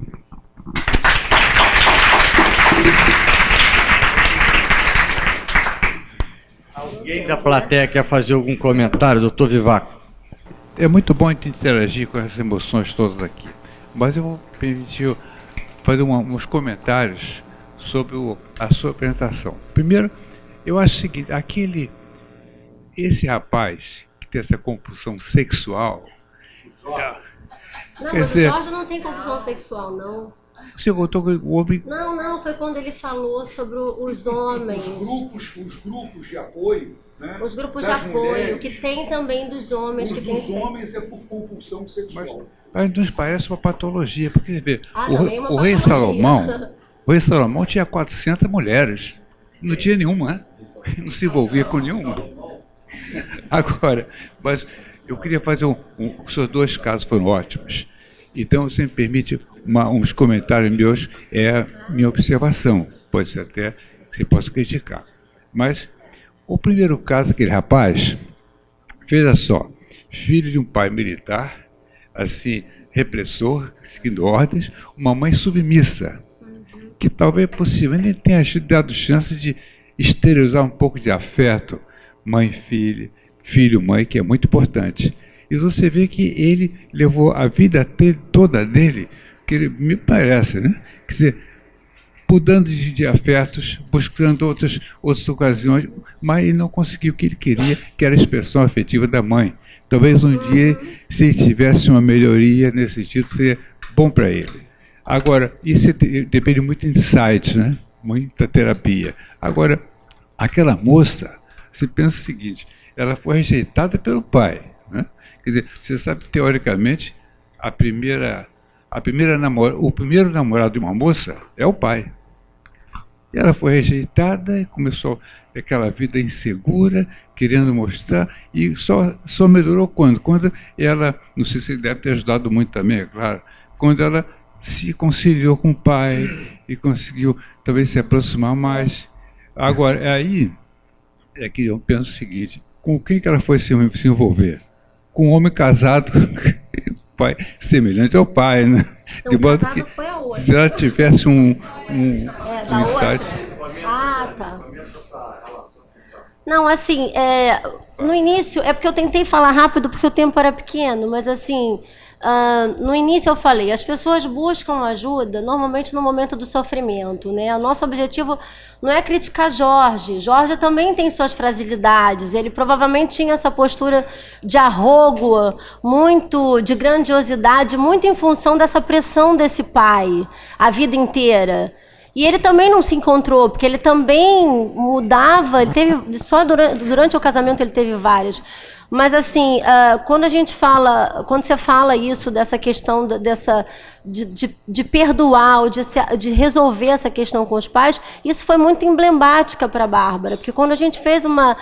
Alguém da plateia quer fazer algum comentário, doutor Vivaco? É muito bom a gente interagir com essas emoções todas aqui, mas eu vou permitir fazer uns comentários sobre a sua apresentação. Primeiro, eu acho o seguinte, esse rapaz que tem essa compulsão sexual... Não, mas o Jorge não tem compulsão sexual, não. Você contou que o homem... Não, foi quando ele falou sobre os homens. Os grupos de apoio, né? Os grupos de apoio, mulheres, que tem também dos homens. Os dos homens é por compulsão sexual. Mas nos parece uma patologia, porque vê, nenhuma o rei patologia. Salomão tinha 400 mulheres, não tinha nenhuma, né? Não se envolvia com nenhuma. Agora, mas eu queria fazer os seus dois casos foram ótimos. Então, se me permite uns comentários meus, é minha observação. Pode ser até que você possa criticar. Mas o primeiro caso, aquele rapaz, veja só, filho de um pai militar, assim, repressor, seguindo ordens, uma mãe submissa, que talvez possivelmente tenha dado chance de exteriorizar um pouco de afeto, mãe-filho, filho-mãe, que é muito importante. E você vê que ele levou a vida toda dele, que ele, me parece, né? Quer dizer, mudando de afetos, buscando outras ocasiões, mas ele não conseguiu o que ele queria, que era a expressão afetiva da mãe. Talvez um dia, se ele tivesse uma melhoria nesse sentido, seria bom para ele. Agora, isso depende muito de insights, né? Muita terapia. Agora, aquela moça, você pensa o seguinte, ela foi rejeitada pelo pai, né? Quer dizer, você sabe que, teoricamente, o primeiro namorado de uma moça é o pai. E ela foi rejeitada e começou aquela vida insegura, querendo mostrar, e só melhorou quando? Quando ela, não sei se deve ter ajudado muito também, é claro, quando ela se conciliou com o pai e conseguiu talvez se aproximar mais. Agora, aí é que eu penso o seguinte, com quem que ela foi se envolver? Com um homem casado, pai, semelhante ao pai, né? Não, De modo casada que, foi a outra. se ela tivesse um Da insight... outra? Ah, tá. Não, assim, no início, é porque eu tentei falar rápido porque o tempo era pequeno, mas assim, no início eu falei, as pessoas buscam ajuda normalmente no momento do sofrimento, né? O nosso objetivo não é criticar Jorge. Jorge também tem suas fragilidades. Ele provavelmente tinha essa postura de arrogo, muito de grandiosidade, muito em função dessa pressão desse pai a vida inteira. E ele também não se encontrou, porque ele também mudava, ele teve, só durante o casamento ele teve várias. Mas assim, quando você fala isso, dessa questão de perdoar, ou de resolver essa questão com os pais, isso foi muito emblemática para a Bárbara, porque quando a gente fez uma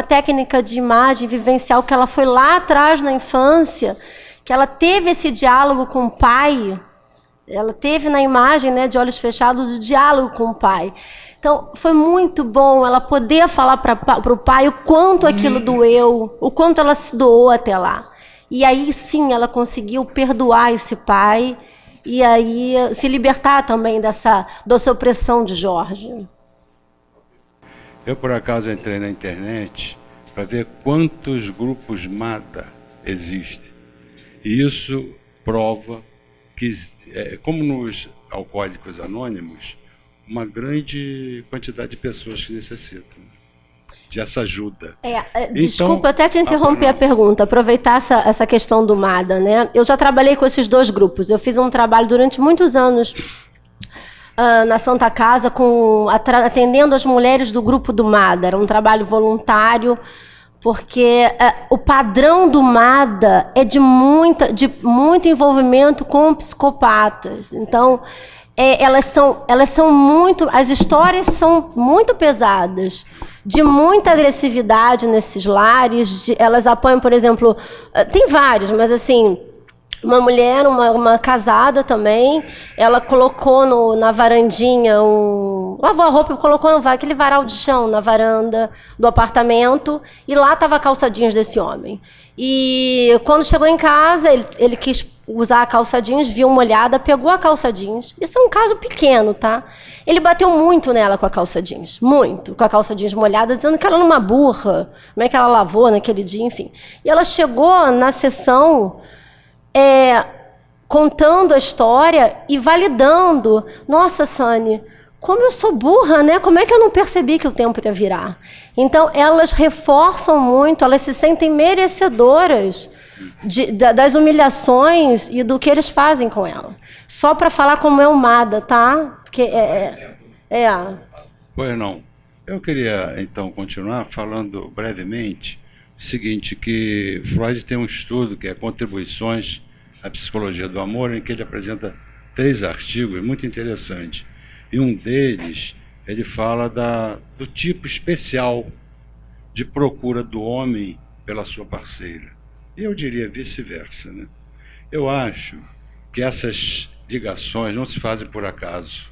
técnica de imagem vivencial, que ela foi lá atrás na infância, que ela teve esse diálogo com o pai, ela teve na imagem, né, de olhos fechados, o diálogo com o pai. Então, foi muito bom ela poder falar para o pai o quanto aquilo doeu, o quanto ela se doou até lá. E aí, sim, ela conseguiu perdoar esse pai e aí se libertar também dessa opressão de Jorge. Eu, por acaso, entrei na internet para ver quantos grupos MADA existem. E isso prova que, como nos Alcoólicos Anônimos, uma grande quantidade de pessoas que necessitam dessa ajuda. Desculpa, então, até te interromper a pergunta, aproveitar essa questão do MADA, né? Eu já trabalhei com esses dois grupos. Eu fiz um trabalho durante muitos anos na Santa Casa, atendendo as mulheres do grupo do MADA. Era um trabalho voluntário, porque o padrão do MADA é de muito envolvimento com psicopatas. Então, as histórias são muito pesadas, de muita agressividade nesses lares. Elas apoiam, por exemplo, tem vários, mas assim, uma mulher, uma casada também, ela colocou na varandinha, lavou a roupa e colocou aquele varal de chão na varanda do apartamento, e lá estava a calça jeans desse homem. E quando chegou em casa, ele quis usar a calça jeans, viu molhada, pegou a calça jeans. Isso é um caso pequeno, tá? Ele bateu muito nela com a calça jeans, muito, com a calça jeans molhada, dizendo que ela era uma burra, como é que ela lavou naquele dia, enfim. E ela chegou na sessão contando a história e validando. Nossa, Sani, como eu sou burra, né? Como é que eu não percebi que o tempo ia virar? Então, elas reforçam muito, elas se sentem merecedoras das humilhações e do que eles fazem com ela. Só para falar como é o MADA, tá? Porque Pois não. Eu queria, então, continuar falando brevemente o seguinte, que Freud tem um estudo que é Contribuições à Psicologia do Amor, em que ele apresenta 3 artigos muito interessantes. E um deles, ele fala do tipo especial de procura do homem pela sua parceira. E eu diria vice-versa, né? Eu acho que essas ligações não se fazem por acaso.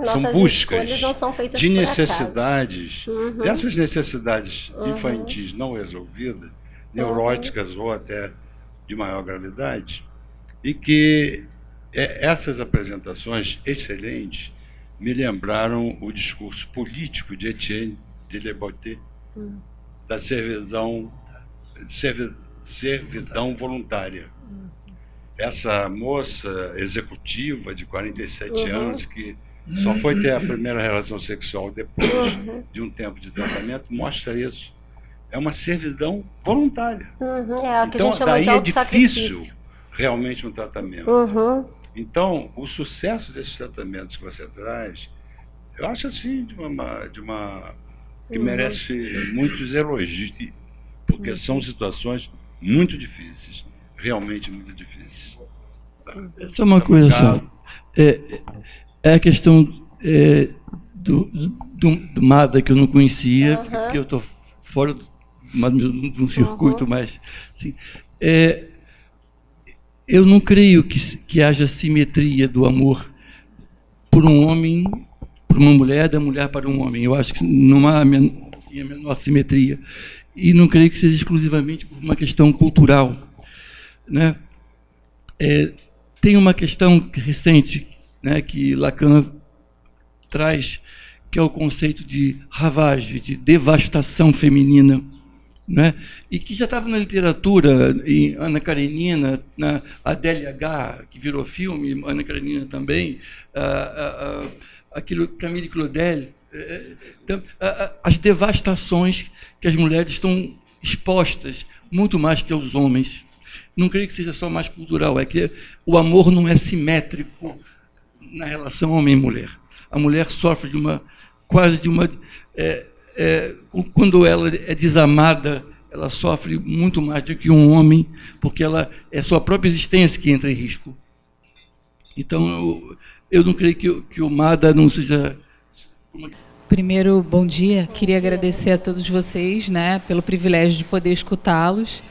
São buscas não são feitas de por necessidades, dessas necessidades infantis não resolvidas, neuróticas ou até de maior gravidade, e que essas apresentações excelentes me lembraram o discurso político de Etienne de Leboté, da servidão voluntária. Essa moça executiva de 47 anos, que só foi ter a primeira relação sexual depois de um tempo de tratamento, mostra isso. É uma servidão voluntária. Que a gente chama daí de é autossacrifício. difícil realmente um tratamento. Então, o sucesso desses tratamentos que você traz, eu acho assim, que merece muitos elogios, porque são situações muito difíceis, realmente muito difíceis. Só uma coisa só. É a questão do MADA, que eu não conhecia, porque eu estou fora de um circuito mais... Assim, eu não creio que haja simetria do amor por um homem, por uma mulher, da mulher para um homem. Eu acho que não há a menor simetria. E não creio que seja exclusivamente por uma questão cultural, né? tem uma questão recente, né, que Lacan traz, que é o conceito de ravage, de devastação feminina, né? E que já estava na literatura, em Ana Karenina, na Adélia H., que virou filme, Ana Karenina também, aquilo, Camille Claudel, as devastações que as mulheres estão expostas, muito mais que os homens. Não creio que seja só mais cultural, é que o amor não é simétrico na relação homem-mulher. A mulher sofre quase de uma... quando ela é desamada, ela sofre muito mais do que um homem, porque é sua própria existência que entra em risco. Então, eu não creio que o Mada não seja... Primeiro, bom dia. Queria agradecer a todos vocês, né, pelo privilégio de poder escutá-los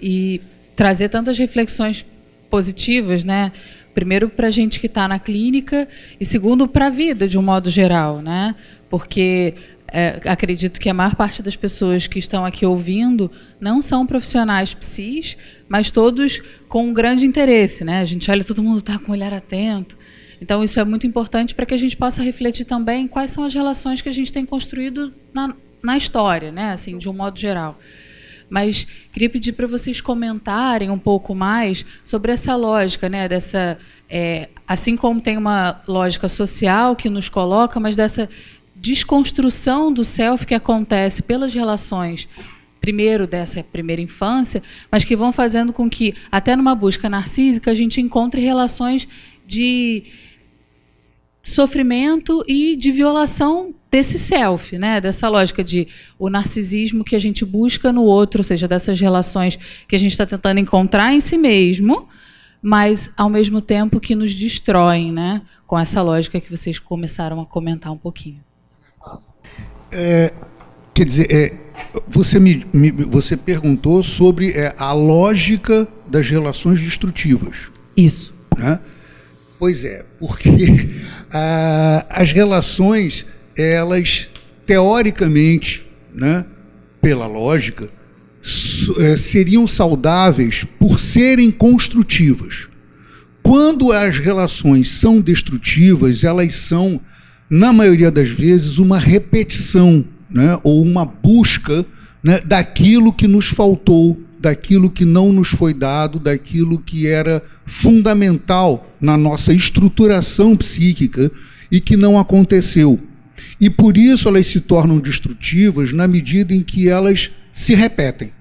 e trazer tantas reflexões positivas, né? Primeiro, para a gente que está na clínica e, segundo, para a vida, de um modo geral, né? Porque acredito que a maior parte das pessoas que estão aqui ouvindo não são profissionais psis, mas todos com um grande interesse, né? A gente olha, todo mundo está com o olhar atento. Então, isso é muito importante para que a gente possa refletir também quais são as relações que a gente tem construído na história, né? Assim, de um modo geral. Mas queria pedir para vocês comentarem um pouco mais sobre essa lógica, né? Assim como tem uma lógica social que nos coloca, mas dessa desconstrução do self que acontece pelas relações, primeiro dessa primeira infância, mas que vão fazendo com que, até numa busca narcísica, a gente encontre relações de sofrimento e de violação desse self, né? Dessa lógica de o narcisismo que a gente busca no outro, ou seja, dessas relações que a gente está tentando encontrar em si mesmo, mas, ao mesmo tempo, que nos destroem, né? Com essa lógica que vocês começaram a comentar um pouquinho. Quer dizer, você perguntou sobre a lógica das relações destrutivas. Isso. Né? Pois é, porque as relações, elas, teoricamente, né, pela lógica, seriam saudáveis por serem construtivas. Quando as relações são destrutivas, elas são, na maioria das vezes, uma repetição, né, ou uma busca, né, daquilo que nos faltou, daquilo que não nos foi dado, daquilo que era fundamental na nossa estruturação psíquica e que não aconteceu. E por isso elas se tornam destrutivas na medida em que elas se repetem.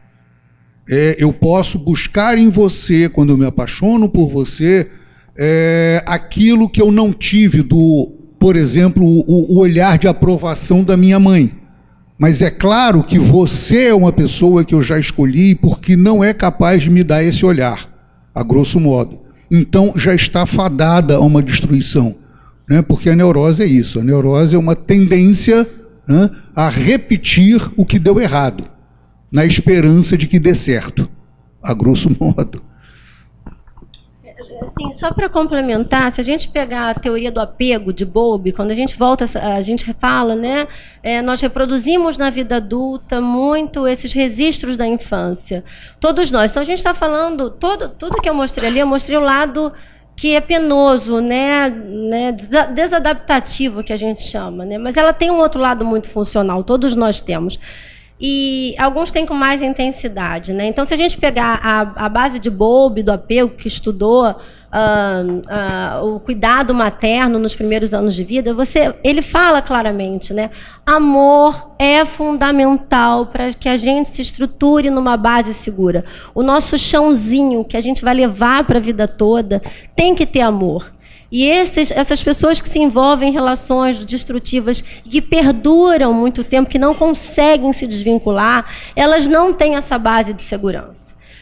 Eu posso buscar em você, quando eu me apaixono por você, aquilo que eu não tive por exemplo, o olhar de aprovação da minha mãe. Mas é claro que você é uma pessoa que eu já escolhi porque não é capaz de me dar esse olhar, a grosso modo. Então já está fadada a uma destruição, né? Porque a neurose é isso. A neurose é uma tendência, né, a repetir o que deu errado, na esperança de que dê certo, a grosso modo. Assim, só para complementar, se a gente pegar a teoria do apego de Bowlby, quando a gente volta, a gente fala, né, nós reproduzimos na vida adulta muito esses registros da infância. Todos nós. Então, a gente está falando, tudo que eu mostrei ali, eu mostrei o lado que é penoso, né, desadaptativo, que a gente chama, né, mas ela tem um outro lado muito funcional, todos nós temos. E alguns têm com mais intensidade, né? Então, se a gente pegar a base de Bowlby, do apego, que estudou o cuidado materno nos primeiros anos de vida, ele fala claramente, né? Amor é fundamental para que a gente se estruture numa base segura. O nosso chãozinho que a gente vai levar para a vida toda tem que ter amor. E essas pessoas que se envolvem em relações destrutivas e que perduram muito tempo, que não conseguem se desvincular, elas não têm essa base de segurança.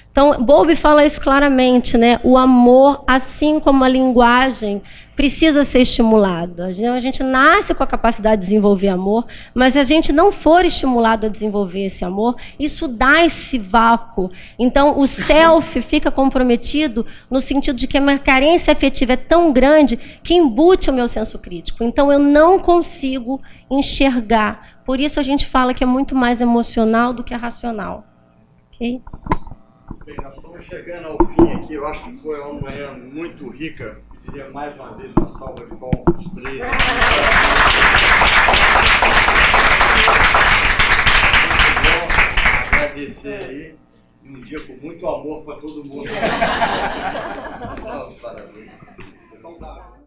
Então, Bowlby fala isso claramente, né? O amor, assim como a linguagem, precisa ser estimulada. A gente nasce com a capacidade de desenvolver amor, mas se a gente não for estimulado a desenvolver esse amor, isso dá esse vácuo. Então, o self fica comprometido no sentido de que a minha carência afetiva é tão grande que embute o meu senso crítico. Então, eu não consigo enxergar. Por isso, a gente fala que é muito mais emocional do que racional. Ok? Bem, nós estamos chegando ao fim aqui. Eu acho que foi uma manhã muito rica. Queria mais uma vez uma salva de palmas para os três. Muito bom agradecer aí. Um dia com muito amor para todo mundo. Parabéns. Saudável.